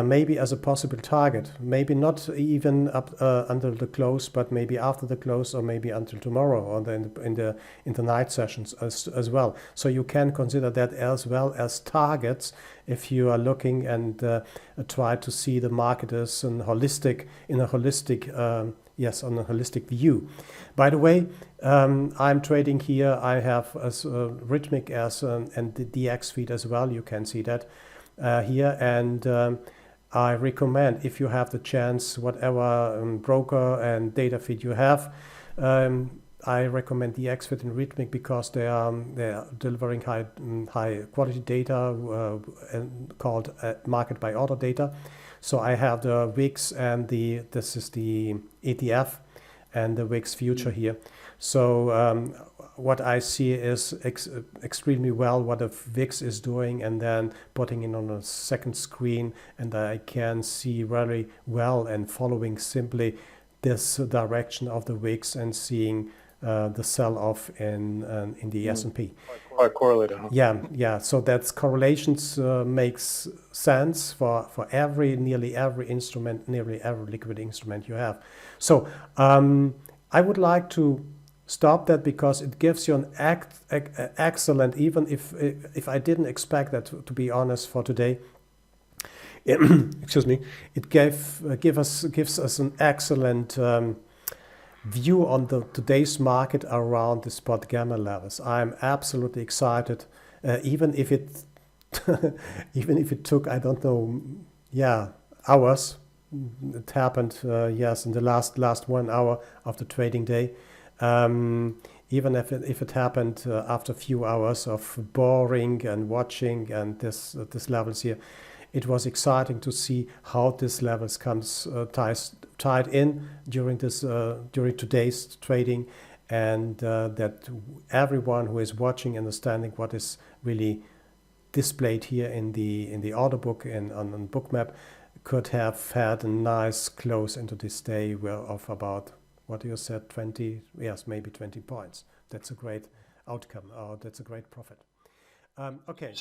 maybe as a possible target. Maybe not even up until the close, but maybe after the close, or maybe until tomorrow, or in the night sessions as well. So you can consider that as well as targets if you are looking and try to see the market as on a holistic view. By the way, I'm trading here. I have as Rhythmic as and the DX feed as well. You can see that here, and I recommend, if you have the chance, whatever broker and data feed you have, I recommend DX feed and Rhythmic because they are delivering high quality data called market by order data. So I have the VIX and this is the ETF and the VIX future here. So what I see is extremely well what the VIX is doing, and then putting it on a second screen, and I can see very well and following simply this direction of the VIX and seeing the sell-off in the S&P. Quite correlated, huh? Yeah. So that's correlations makes sense for nearly every instrument, nearly every liquid instrument you have. So I would like to stop that, because it gives you an excellent, even if I didn't expect that, to be honest, for today. Excuse me. It gives us an excellent view on today's market around the SpotGamma levels. I'm absolutely excited, even if it even if it took, I don't know, hours. It happened, yes, in the last 1 hour of the trading day. Even if it happened after a few hours of boring and watching and this levels here, it was exciting to see how this levels comes tied in during today's trading, and that everyone who is watching, understanding what is really displayed here in the order book and on Bookmap, could have had a nice close into this day of about, what you said, 20, yes, maybe 20 points. That's a great outcome. That's a great profit. Okay.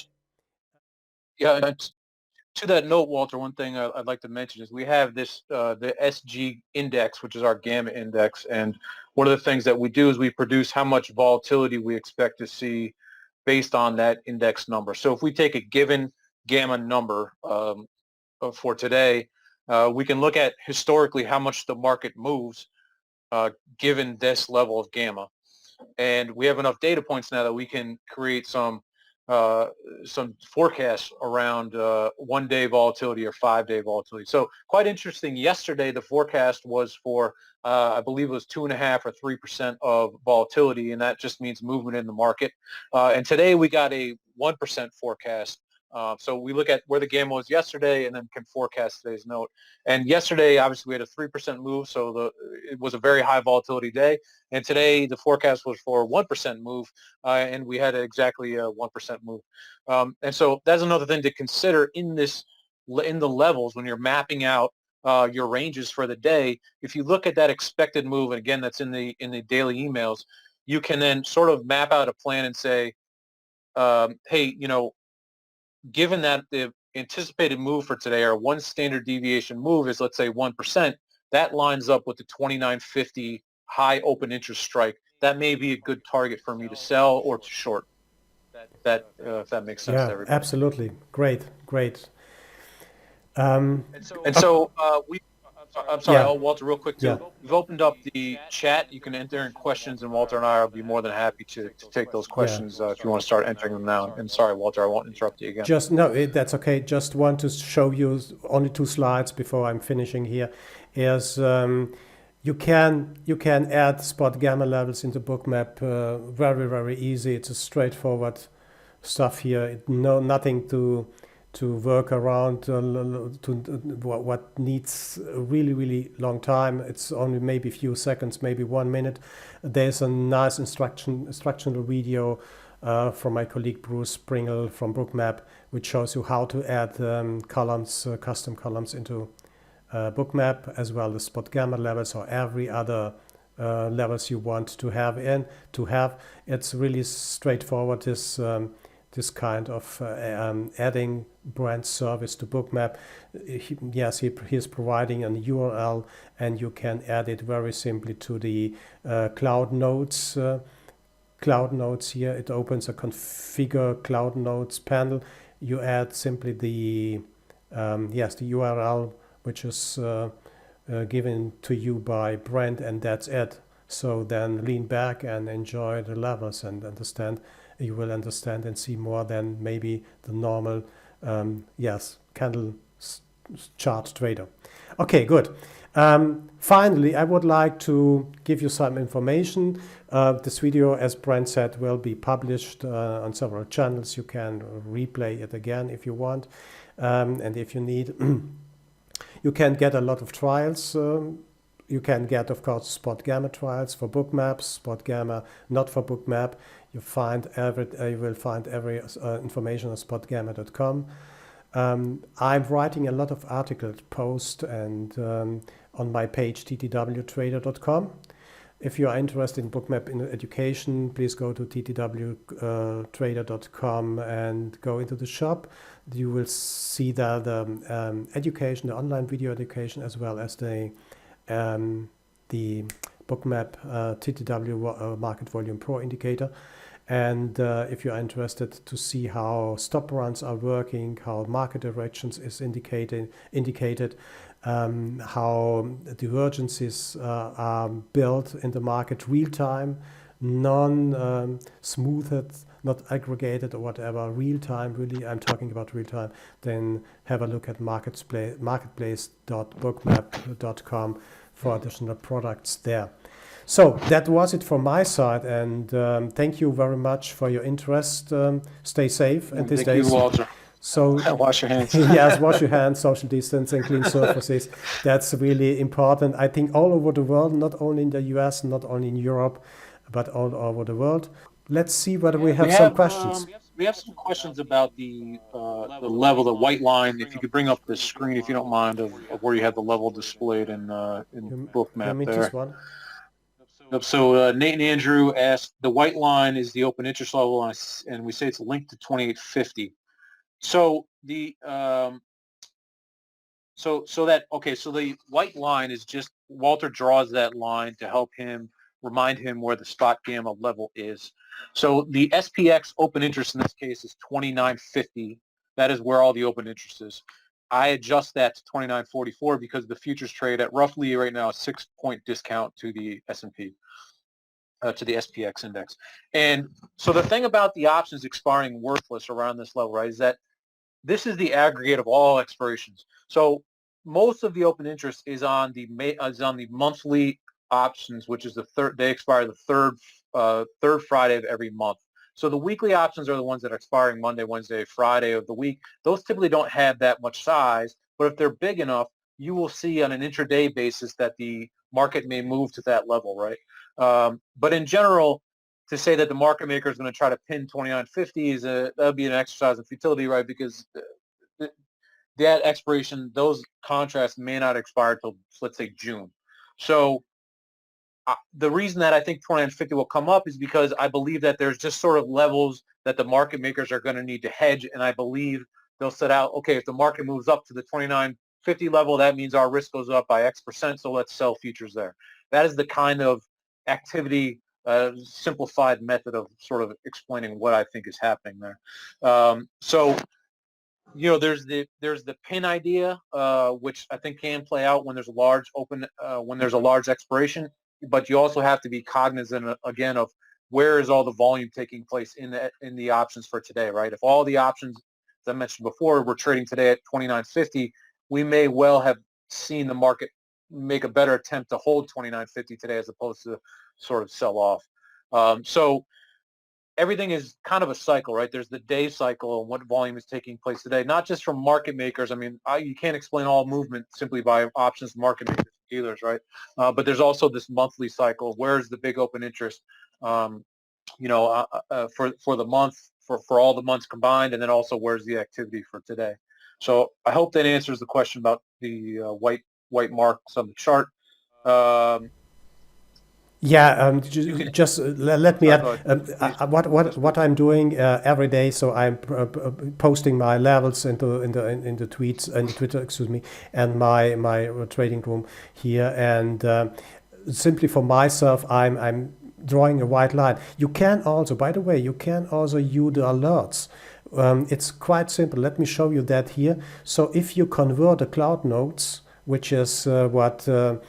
Yeah, and to that note, Walter, one thing I'd like to mention is we have this, the SG index, which is our gamma index. And one of the things that we do is we produce how much volatility we expect to see based on that index number. So if we take a given gamma number for today, we can look at historically how much the market moves given this level of gamma. And we have enough data points now that we can create some forecasts around 1-day volatility or 5-day volatility. So quite interesting. Yesterday, the forecast was for, I believe it was 2.5 or 3% of volatility, and that just means movement in the market. And today we got a 1% forecast. So we look at where the gamma was yesterday and then can forecast today's note. And yesterday, obviously, we had a 3% move, so it was a very high volatility day. And today, the forecast was for a 1% move, and we had exactly a 1% move. And so that's another thing to consider in the levels when you're mapping out your ranges for the day. If you look at that expected move, and again, that's in the daily emails, you can then sort of map out a plan and say, hey, given that the anticipated move for today, or one standard deviation move, is, let's say, 1%, that lines up with the 2950 high open interest strike. That may be a good target for me to sell or to short. If that makes sense to everybody. Absolutely. Great. And so I'm sorry, Walter, real quick too. We've opened up the chat. You can enter in questions, and Walter and I will be more than happy to take those questions if you want to start entering them now. And sorry, Walter, I won't interrupt you again. That's okay. Just want to show you only 2 slides before I'm finishing here. Is you can add SpotGamma levels into Bookmap very, very easy. It's a straightforward stuff here. Nothing to work around to what needs a really, really long time. It's only maybe a few seconds, maybe 1 minute. There's a nice instructional video from my colleague Bruce Pringle from Bookmap, which shows you how to add columns, custom columns into Bookmap, as well as SpotGamma levels or every other levels you want to have. It's really straightforward, this kind of adding brand service to Bookmap. He's providing an URL, and you can add it very simply to the Cloud Notes. Cloud Notes here, it opens a configure Cloud Notes panel. You add simply the URL, which is given to you by Brent, and that's it. So then lean back and enjoy the levels and understand. You will understand and see more than maybe the normal candle chart trader. Okay, good. Finally, I would like to give you some information. This video, as Brent said, will be published on several channels. You can replay it again if you want, and if you need. You can get a lot of trials. You can get, of course, SpotGamma trials for Bookmap, SpotGamma not for Bookmap. You will find every information on SpotGamma.com. I'm writing a lot of articles, posts, and on my page ttwtrader.com. If you are interested in Bookmap in education, please go to ttwtrader.com and go into the shop. You will see there the education, the online video education, as well as the Bookmap TTW market volume pro indicator. And if you're interested to see how stop runs are working, how market directions is indicated, how divergences are built in the market real time, non-smoothed, not aggregated or whatever, real time, really, I'm talking about real time, then have a look at marketplace.bookmap.com for additional products there. So that was it from my side, and thank you very much for your interest. Stay safe and these days. Thank you, Walter. So wash your hands. yes, wash your hands, social distancing, clean surfaces. That's really important. I think all over the world, not only in the US, not only in Europe, but all over the world. Let's see whether we have some questions. We have some questions about the level, the white line. If you could bring up the screen, if you don't mind, of where you have the level displayed in Bookmap there. This one? So Nate and Andrew asked, the white line is the open interest level, and we say it's linked to 2850. So the so the white line is just Walter draws that line to help him remind him where the SpotGamma level is. So the SPX open interest in this case is 2950. That is where all the open interest is. I adjust that to 2944 because the futures trade at roughly right now a 6-point discount to the S&P, to the SPX index. And so the thing about the options expiring worthless around this level, right, is that this is the aggregate of all expirations. So most of the open interest is on the monthly options, which is the third. They expire the third Friday of every month. So the weekly options are the ones that are expiring Monday, Wednesday, Friday of the week. Those typically don't have that much size, but if they're big enough, you will see on an intraday basis that the market may move to that level, right? But in general, to say that the market maker is going to try to pin 2950 that would be an exercise in futility, right? Because that expiration, those contracts may not expire till, let's say, June. So the reason that I think 2950 will come up is because I believe that there's just sort of levels that the market makers are going to need to hedge, and I believe they'll set out, okay, if the market moves up to the 2950 level, that means our risk goes up by X%, so let's sell futures there. That is the kind of activity, simplified method of sort of explaining what I think is happening there. So there's the pin idea, which I think can play out when there's a large when there's a large expiration. But you also have to be cognizant again of where is all the volume taking place in the options for today, right? If all the options, as I mentioned before, we're trading today at 2950, we may well have seen the market make a better attempt to hold 2950 today as opposed to sort of sell off. So everything is kind of a cycle, right? There's the day cycle and what volume is taking place today, not just from market makers. I mean, you can't explain all movement simply by options market makers, dealers, right? But there's also this monthly cycle. Where's the big open interest, for the month, for all the months combined, and then also where's the activity for today? So I hope that answers the question about the white marks on the chart. Yeah, just let me add what I'm doing every day. So I'm posting my levels into tweets and Twitter, excuse me, and my trading room here. And simply for myself, I'm drawing a white line. You can also, by the way, use the alerts. It's quite simple. Let me show you that here. So if you convert the cloud nodes, which is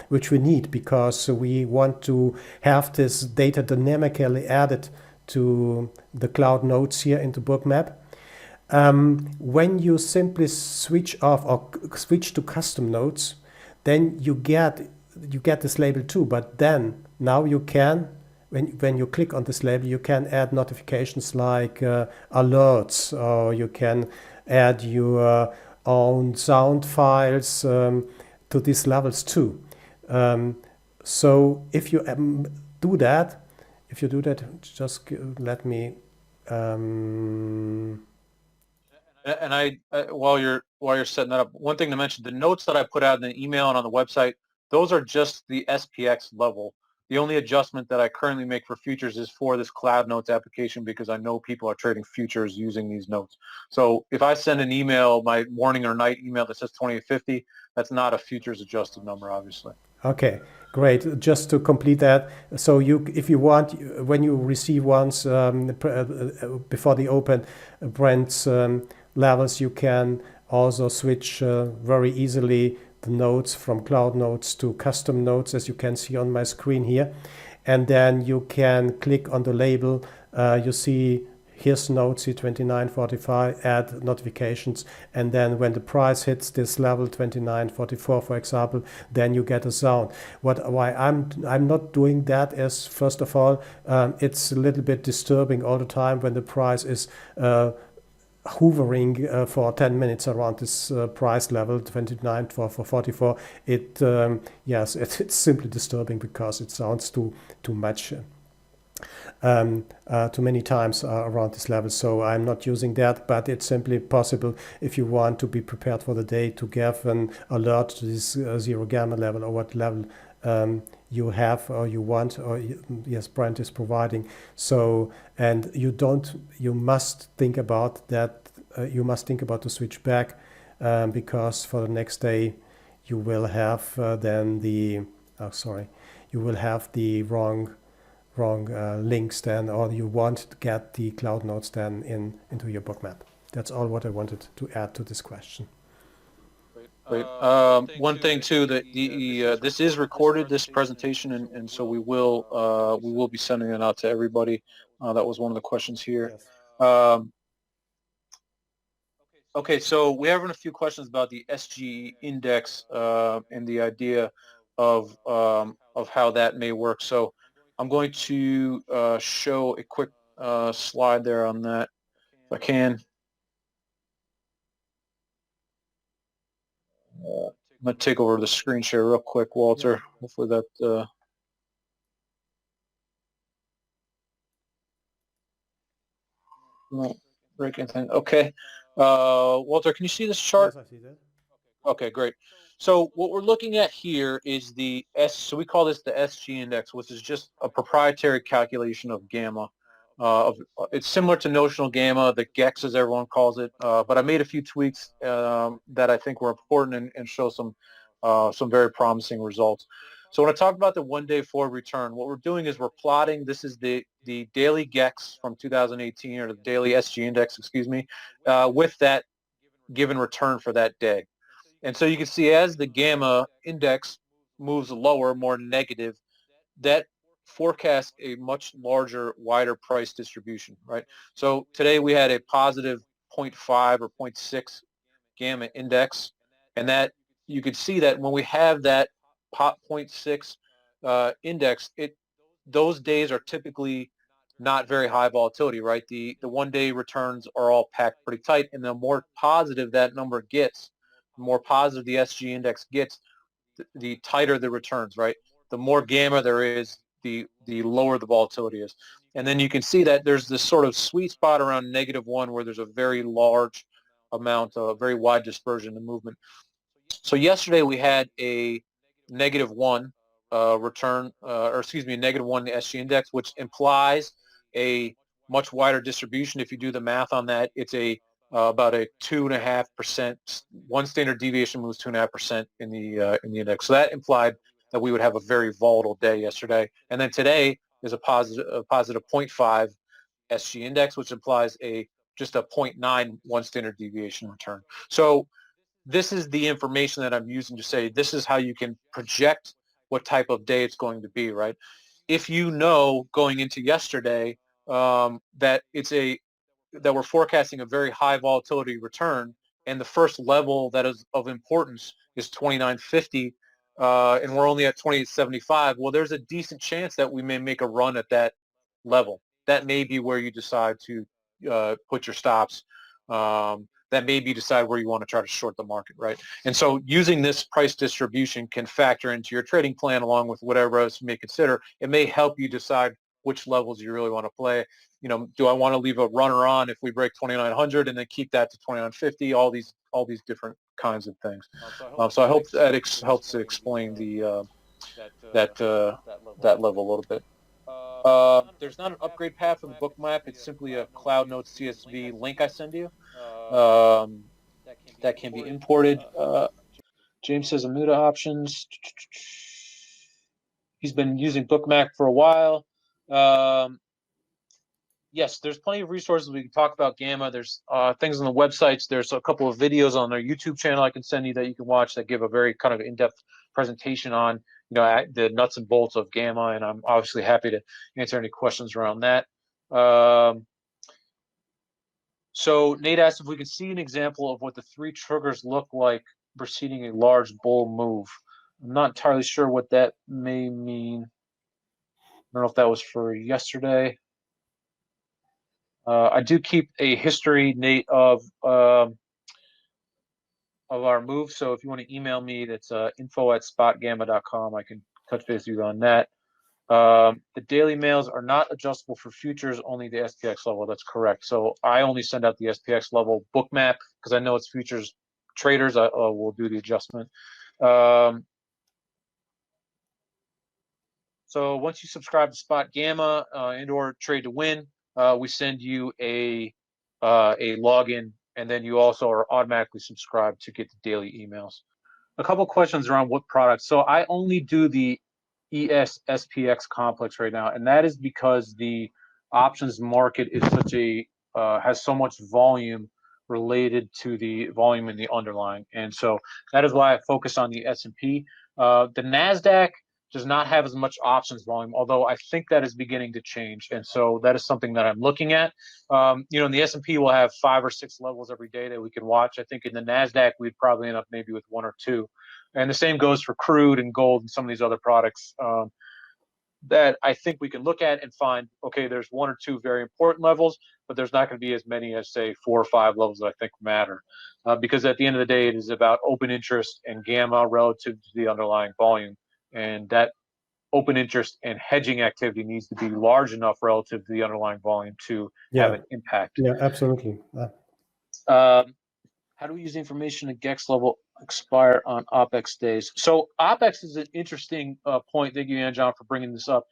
which we need because we want to have this data dynamically added to the cloud nodes here into Bookmap. When you simply switch off or switch to custom nodes, then you get this label too. But then now you can, when you click on this label, you can add notifications like alerts, or you can add your own sound files to these levels too. So if you do that, just let me. And while you're setting that up, one thing to mention: the notes that I put out in the email and on the website, those are just the SPX level. The only adjustment that I currently make for futures is for this Cloud Notes application because I know people are trading futures using these notes. So if I send an email, my morning or night email that says 2850, that's not a futures adjusted number, obviously. Okay, great. Just to complete that, so if you want, when you receive ones before the open Brent levels, you can also switch very easily the notes from cloud notes to custom notes, as you can see on my screen here. And then you can click on the label. You see here's note C2945, add notifications, and then when the price hits this level 2944, for example, then you get a sound. Why I'm not doing that is, first of all, it's a little bit disturbing all the time when the price is hovering for 10 minutes around this price level 29 for 44. Yes, it's simply disturbing because it sounds too much, too many times around this level. So I'm not using that, but it's simply possible if you want to be prepared for the day to give an alert to this zero gamma level, or what level you have or you want, or yes, Brent is providing. So, and you must think about that. You must think about to switch back because for the next day you will have then the you will have the wrong links then, or you want to get the cloud notes then into your bookmap. That's all what I wanted to add to this question. Great. One thing too, that this is recorded, this presentation, and so we will be sending it out to everybody. That was one of the questions here. Yes. Okay, so we have a few questions about the SG index and the idea of how that may work. So I'm going to show a quick slide there on that, if I can. I'm going to take over the screen share real quick, Walter. Yeah. Hopefully that... not break anything. Okay. Walter, can you see this chart? Yes, I see that. Okay, great. So what we're looking at here is so we call this the SG index, which is just a proprietary calculation of gamma. It's similar to notional gamma, the GEX as everyone calls it, but I made a few tweaks that I think were important and show some very promising results. So when I talk about the one-day forward return, what we're doing is we're plotting, this is the daily GEX from 2018, or the daily SG index, excuse me, with that given return for that day. And so you can see as the gamma index moves lower, more negative, that forecasts a much larger, wider price distribution, right? So today we had a positive 0.5 or 0.6 gamma index, and that you could see that when we have that 0.6 index, those days are typically not very high volatility, right? The one-day returns are all packed pretty tight, and the more positive that number gets, the more positive the SG index gets, the tighter the returns, right? The more gamma there is, the lower the volatility is. And then you can see that there's this sort of sweet spot around -1 where there's a very large amount of very wide dispersion in movement. So yesterday we had a -1 return, or excuse me, a -1 SG index, which implies a much wider distribution. If you do the math on that, it's about a 2.5%. One standard deviation moves 2.5% in the index. So that implied that we would have a very volatile day yesterday. And then today is a positive 0.5 SG index, which implies just a 0.9 one standard deviation return. So this is the information that I'm using to say this is how you can project what type of day it's going to be, right? If you know going into yesterday that we're forecasting a very high volatility return, and the first level that is of importance is 2950, and we're only at 2875, well, there's a decent chance that we may make a run at that level. That may be where you decide to put your stops. That may be decide where you want to try to short the market, right? And so using this price distribution can factor into your trading plan along with whatever else you may consider. It may help you decide which levels you really want to play. You know, do I want to leave a runner on if we break 2900 and then keep that to 2950? All these different kinds of things. So I hope that helps to explain the that level a little bit. There's not an upgrade path for the Bookmap. It's simply a Cloud Notes CSV link I send you that can be imported. James says Amuda options. He's been using Bookmap for a while. Yes, there's plenty of resources. We can talk about Gamma. There's things on the websites. There's a couple of videos on our YouTube channel I can send you that you can watch that give a very kind of in-depth presentation on the nuts and bolts of Gamma, and I'm obviously happy to answer any questions around that. So Nate asked if we could see an example of what the 3 triggers look like preceding a large bull move. I'm not entirely sure what that may mean. I don't know if that was for yesterday. I do keep a history, Nate, of our move. So if you want to email me, that's info@spotgamma.com. I can touch base with you on that. The daily mails are not adjustable for futures, only the SPX level. That's correct. So I only send out the SPX level Bookmap because I know it's futures traders. I will do the adjustment. So once you subscribe to SpotGamma and/or Trade to Win, we send you a login, and then you also are automatically subscribed to get the daily emails. A couple questions around what products. So I only do the ES SPX complex right now, and that is because the options market is such a has so much volume related to the volume in the underlying, and so that is why I focus on the S&P. The Nasdaq does not have as much options volume, although I think that is beginning to change, and so that is something that I'm looking at. In the S&P we'll have 5 or 6 levels every day that we can watch. I think in the Nasdaq we'd probably end up maybe with 1 or 2, and the same goes for crude and gold and some of these other products that I think we can look at and find, okay, there's 1 or 2 very important levels, but there's not going to be as many as, say, 4 or 5 levels that I think matter. Because at the end of the day, it is about open interest and gamma relative to the underlying volume. And that open interest and hedging activity needs to be large enough relative to the underlying volume to have an impact. Yeah, absolutely. How do we use the information at GEX level expire on OPEX days? So OPEX is an interesting point. Thank you, Anjan, for bringing this up.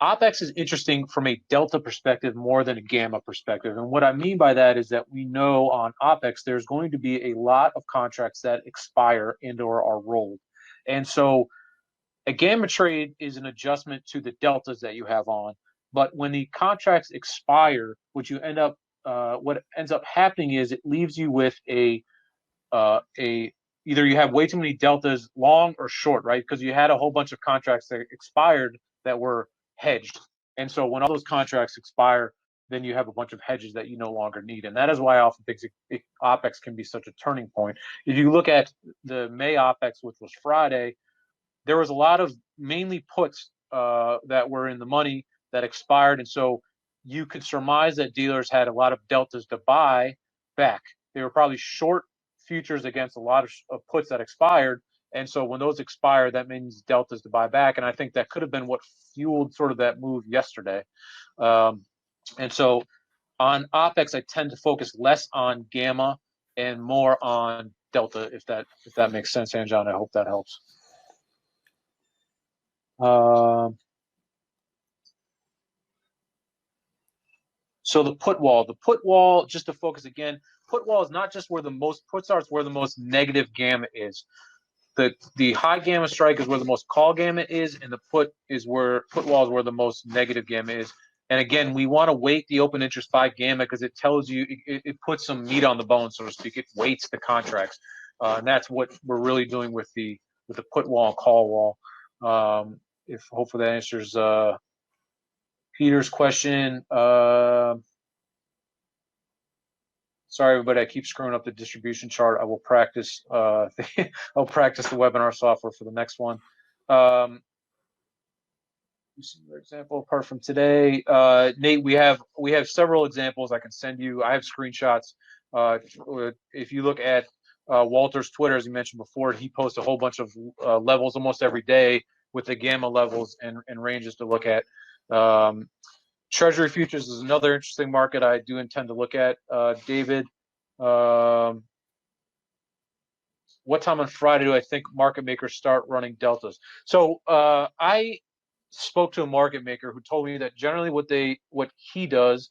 OPEX is interesting from a delta perspective more than a gamma perspective. And what I mean by that is that we know on OPEX there's going to be a lot of contracts that expire and/or are rolled. And so a gamma trade is an adjustment to the deltas that you have on. But when the contracts expire, what ends up happening is it leaves you with either you have way too many deltas, long or short, right? Because you had a whole bunch of contracts that expired that were hedged. And so when all those contracts expire, then you have a bunch of hedges that you no longer need. And that is why I often think OPEX can be such a turning point. If you look at the May OPEX, which was Friday, there was a lot of mainly puts that were in the money that expired. And so you could surmise that dealers had a lot of deltas to buy back. They were probably short futures against a lot of puts that expired. And so when those expire, that means deltas to buy back. And I think that could have been what fueled sort of that move yesterday. And so on OPEX, I tend to focus less on gamma and more on delta, if that makes sense, Anjan. I hope that helps. So the put wall, just to focus again, put wall is not just where the most puts are, it's where the most negative gamma is. The high gamma strike is where the most call gamma is, and the put wall is where the most negative gamma is. And again, we want to weight the open interest by gamma because it tells you, it puts some meat on the bone, so to speak. It weights the contracts. And that's what we're really doing with the put wall and call wall. If hopefully that answers Peter's question. Sorry, everybody, I keep screwing up the distribution chart. I will practice. I'll practice the webinar software for the next one. For example, apart from today, Nate, we have several examples I can send you. I have screenshots. If you look at Walter's Twitter, as you mentioned before, he posts a whole bunch of levels almost every day with the gamma levels and ranges to look at. Treasury futures is another interesting market I do intend to look at. David, what time on Friday do I think market makers start running deltas? So I spoke to a market maker who told me that generally what he does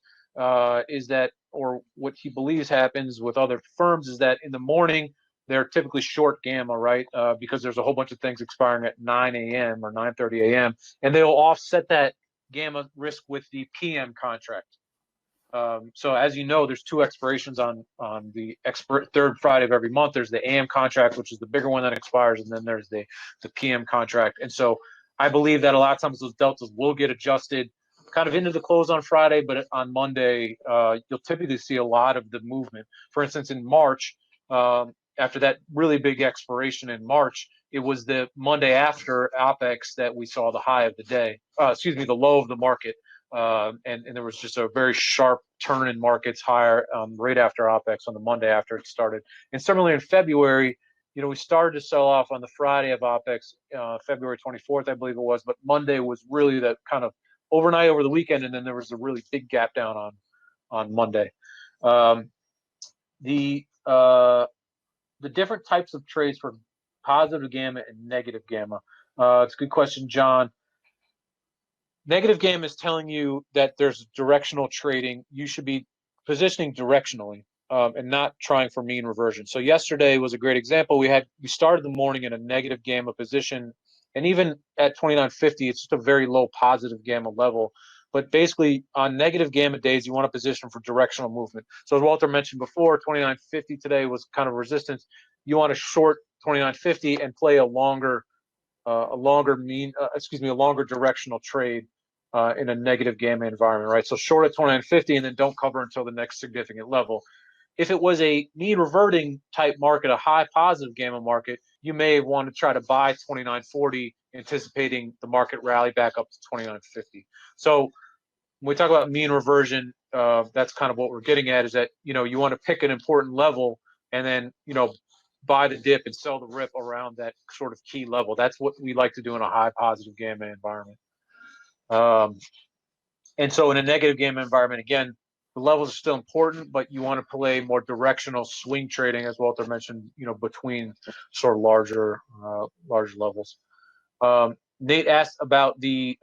is that, or what he believes happens with other firms, is that in the morning they're typically short gamma, right? Because there's a whole bunch of things expiring at 9 a.m. or 9:30 a.m. and they'll offset that gamma risk with the PM contract. So as you know, there's two expirations on the third Friday of every month. There's the AM contract, which is the bigger one that expires, and then there's the PM contract. And so I believe that a lot of times those deltas will get adjusted kind of into the close on Friday, but on Monday, you'll typically see a lot of the movement. For instance, in March, after that really big expiration in March, it was the Monday after OPEX that we saw the high of the day, the low of the market. And there was just a very sharp turn in markets higher right after OPEX on the Monday after it started. And similarly in February, we started to sell off on the Friday of OPEX, February 24th, I believe it was, but Monday was really the kind of overnight over the weekend, and then there was a really big gap down on Monday. The different types of trades for positive gamma and negative gamma. It's a good question, John. Negative gamma is telling you that there's directional trading. You should be positioning directionally and not trying for mean reversion. So yesterday was a great example. We started the morning in a negative gamma position, and even at 29.50, it's just a very low positive gamma level. But basically, on negative gamma days, you want to position for directional movement. So as Walter mentioned before, 29.50 today was kind of resistance. You want to short 29.50 and play a longer directional trade in a negative gamma environment, right? So short at 29.50 and then don't cover until the next significant level. If it was a mean reverting type market, a high positive gamma market, you may want to try to buy 29.40, anticipating the market rally back up to 29.50. So when we talk about mean reversion, that's kind of what we're getting at, is that you want to pick an important level and then buy the dip and sell the rip around that sort of key level. That's what we like to do in a high positive gamma environment. And so in a negative gamma environment, again, the levels are still important, but you want to play more directional swing trading, as Walter mentioned, between sort of larger levels. Nate asked about the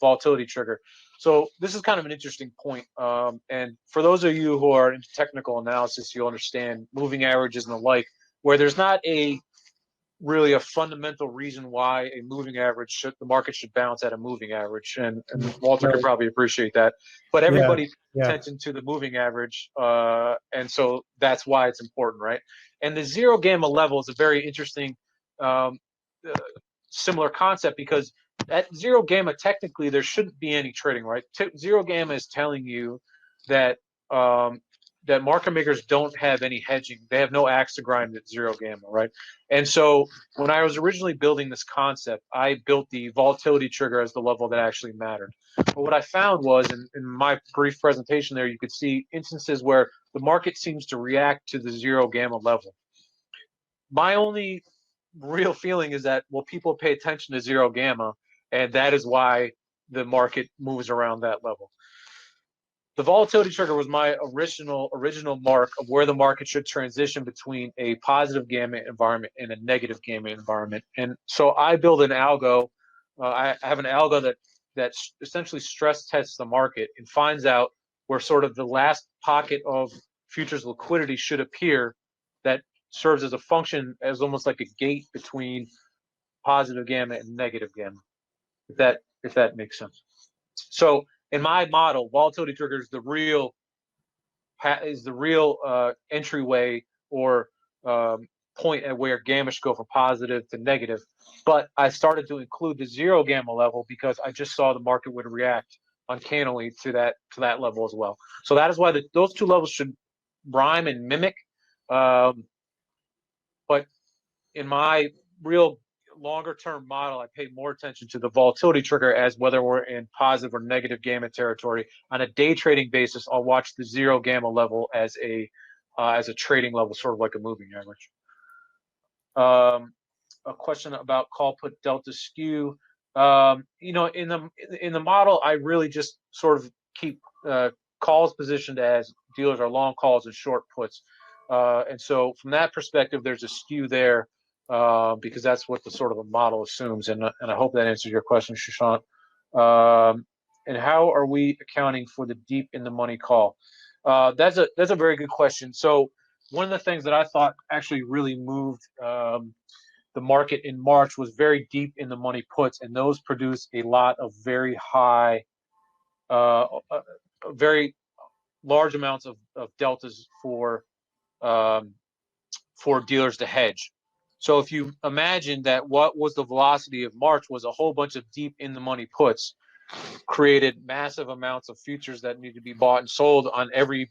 volatility trigger. So this is kind of an interesting point. And for those of you who are into technical analysis, you'll understand moving averages and the like, where there's not really a fundamental reason why a moving average the market should bounce at a moving average, and Walter could probably appreciate that. But everybody pays attention to the moving average, and so that's why it's important, right? And the zero gamma level is a very interesting similar concept, because at zero gamma, technically there shouldn't be any trading, right? Zero gamma is telling you that that market makers don't have any hedging. They have no axe to grind at zero gamma, right? And so when I was originally building this concept, I built the volatility trigger as the level that actually mattered. But what I found was, in my brief presentation there, you could see instances where the market seems to react to the zero gamma level. My only real feeling is that, well, people pay attention to zero gamma, and that is why the market moves around that level. The volatility trigger was my original mark of where the market should transition between a positive gamma environment and a negative gamma environment. And so I build an algo. I have an algo that essentially stress tests the market and finds out where sort of the last pocket of futures liquidity should appear, that serves as a function, as almost like a gate between positive gamma and negative gamma, if that makes sense. So in my model, volatility trigger is the real entryway or point at where gamma should go from positive to negative. But I started to include the zero gamma level because I just saw the market would react uncannily to that level as well. So that is why those two levels should rhyme and mimic. But in my real longer term model, I pay more attention to the volatility trigger as whether we're in positive or negative gamma territory. On a day trading basis, I'll watch the zero gamma level as a trading level, sort of like a moving average. A question about call put delta skew. In the model, I really just sort of keep calls positioned as dealers are long calls and short puts. And so from that perspective, there's a skew there because that's what the sort of a model assumes. And I hope that answers your question, Shashank. And how are we accounting for the deep in the money call? That's a very good question. So one of the things that I thought actually really moved the market in March was very deep in the money puts, and those produce a lot of very high, very large amounts of deltas for dealers to hedge. So if you imagine that what was the velocity of March was a whole bunch of deep in the money puts, created massive amounts of futures that need to be bought and sold on every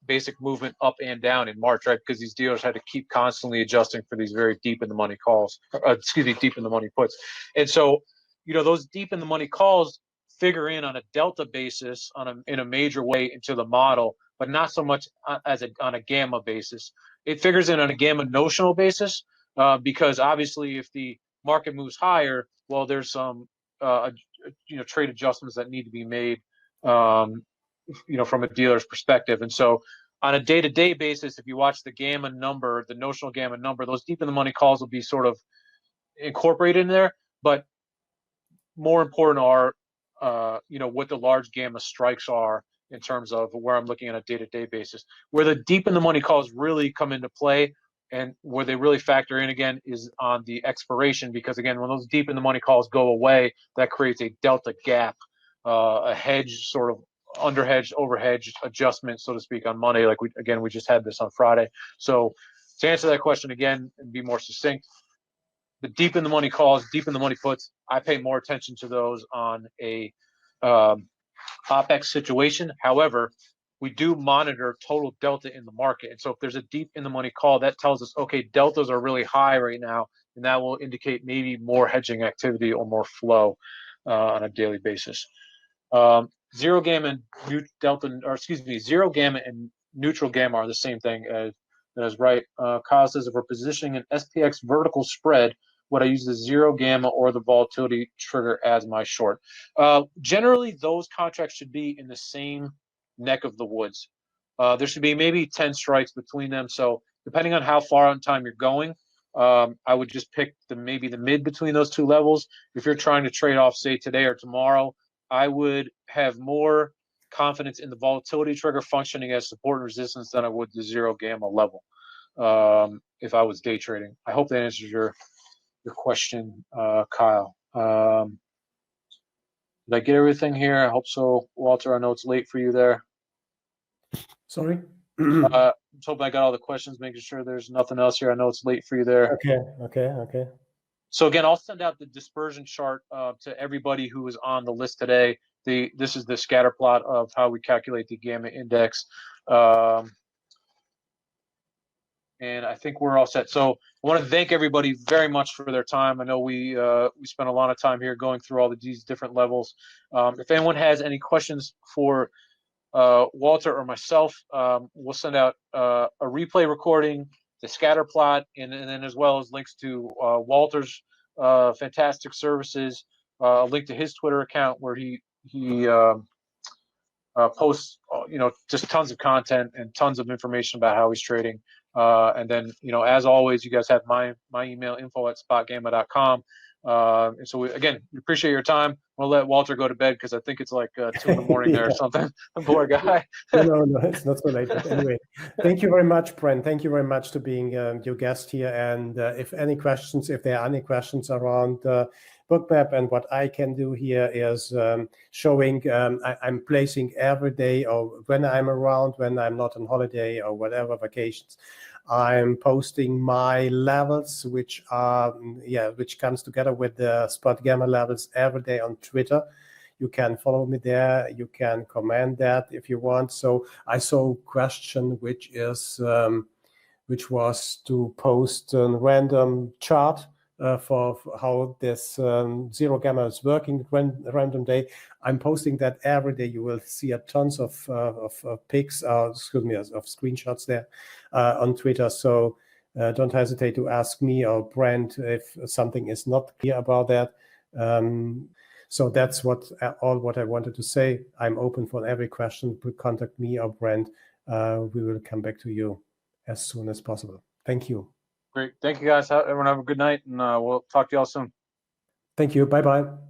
basic movement up and down in March, right? Because these dealers had to keep constantly adjusting for these very deep in the money calls, deep in the money puts. And so, those deep in the money calls figure in on a delta basis in a major way into the model, but not so much on a gamma basis. It figures in on a gamma notional basis because obviously if the market moves higher, well, there's some trade adjustments that need to be made, from a dealer's perspective. And so on a day-to-day basis, if you watch the gamma number, the notional gamma number, those deep in the money calls will be sort of incorporated in there. But more important are, what the large gamma strikes are in terms of where I'm looking on a day-to-day basis. Where the deep in the money calls really come into play and where they really factor in again is on the expiration, because again, when those deep in the money calls go away, that creates a delta gap, a hedge sort of underhedged, overhedged adjustment, so to speak, on Monday. Like we just had this on Friday. So to answer that question again and be more succinct, the deep in the money calls, deep in the money puts, I pay more attention to those on a OPEX situation. However, we do monitor total delta in the market. And so if there's a deep in the money call, that tells us, okay, deltas are really high right now, and that will indicate maybe more hedging activity or more flow on a daily basis. Zero gamma and zero gamma and neutral gamma are the same thing as right. Kyle says if we're positioning an SPX vertical spread, would I use the zero gamma or the volatility trigger as my short? Generally, those contracts should be in the same neck of the woods. There should be maybe 10 strikes between them. So depending on how far on time you're going, I would just pick maybe the mid between those two levels. If you're trying to trade off, say, today or tomorrow, I would have more confidence in the volatility trigger functioning as support and resistance than I would the zero gamma level if I was day trading. I hope that answers your question, Kyle. Did I get everything here? I hope so. Walter, I know it's late for you there. Sorry? I hope I got all the questions, making sure there's nothing else here. I know it's late for you there. Okay. So again, I'll send out the dispersion chart to everybody who is on the list today. This is the scatter plot of how we calculate the gamma index. And I think we're all set. So I want to thank everybody very much for their time. I know we spent a lot of time here going through all of these different levels. If anyone has any questions for Walter or myself, we'll send out a replay recording, the scatter plot, and then as well as links to Walter's fantastic services, a link to his Twitter account where he posts just tons of content and tons of information about how he's trading. And then, as always, you guys have my email, info@spotgamma.com. And so, again, we appreciate your time. We'll let Walter go to bed because I think it's like 2 in the morning there or something. Poor guy. No, it's not so late. But anyway, thank you very much, Brent. Thank you very much to being your guest here. And if there are any questions around Bookmap, and what I can do here is showing I'm placing every day, or when I'm around, when I'm not on holiday or whatever vacations, I'm posting my levels, which comes together with the SpotGamma levels every day on Twitter. You can follow me there. You can comment that if you want. So I saw a question which was to post a random chart for how this zero gamma is working random day. I'm posting that every day. You will see a tons of pics, of screenshots there on Twitter. So don't hesitate to ask me or Brent if something is not clear about that. So that's all what I wanted to say. I'm open for every question. Contact me or Brent. We will come back to you. as soon as possible. Thank you. Great. Thank you, guys. Everyone have a good night, and we'll talk to y'all soon. Thank you. Bye-bye.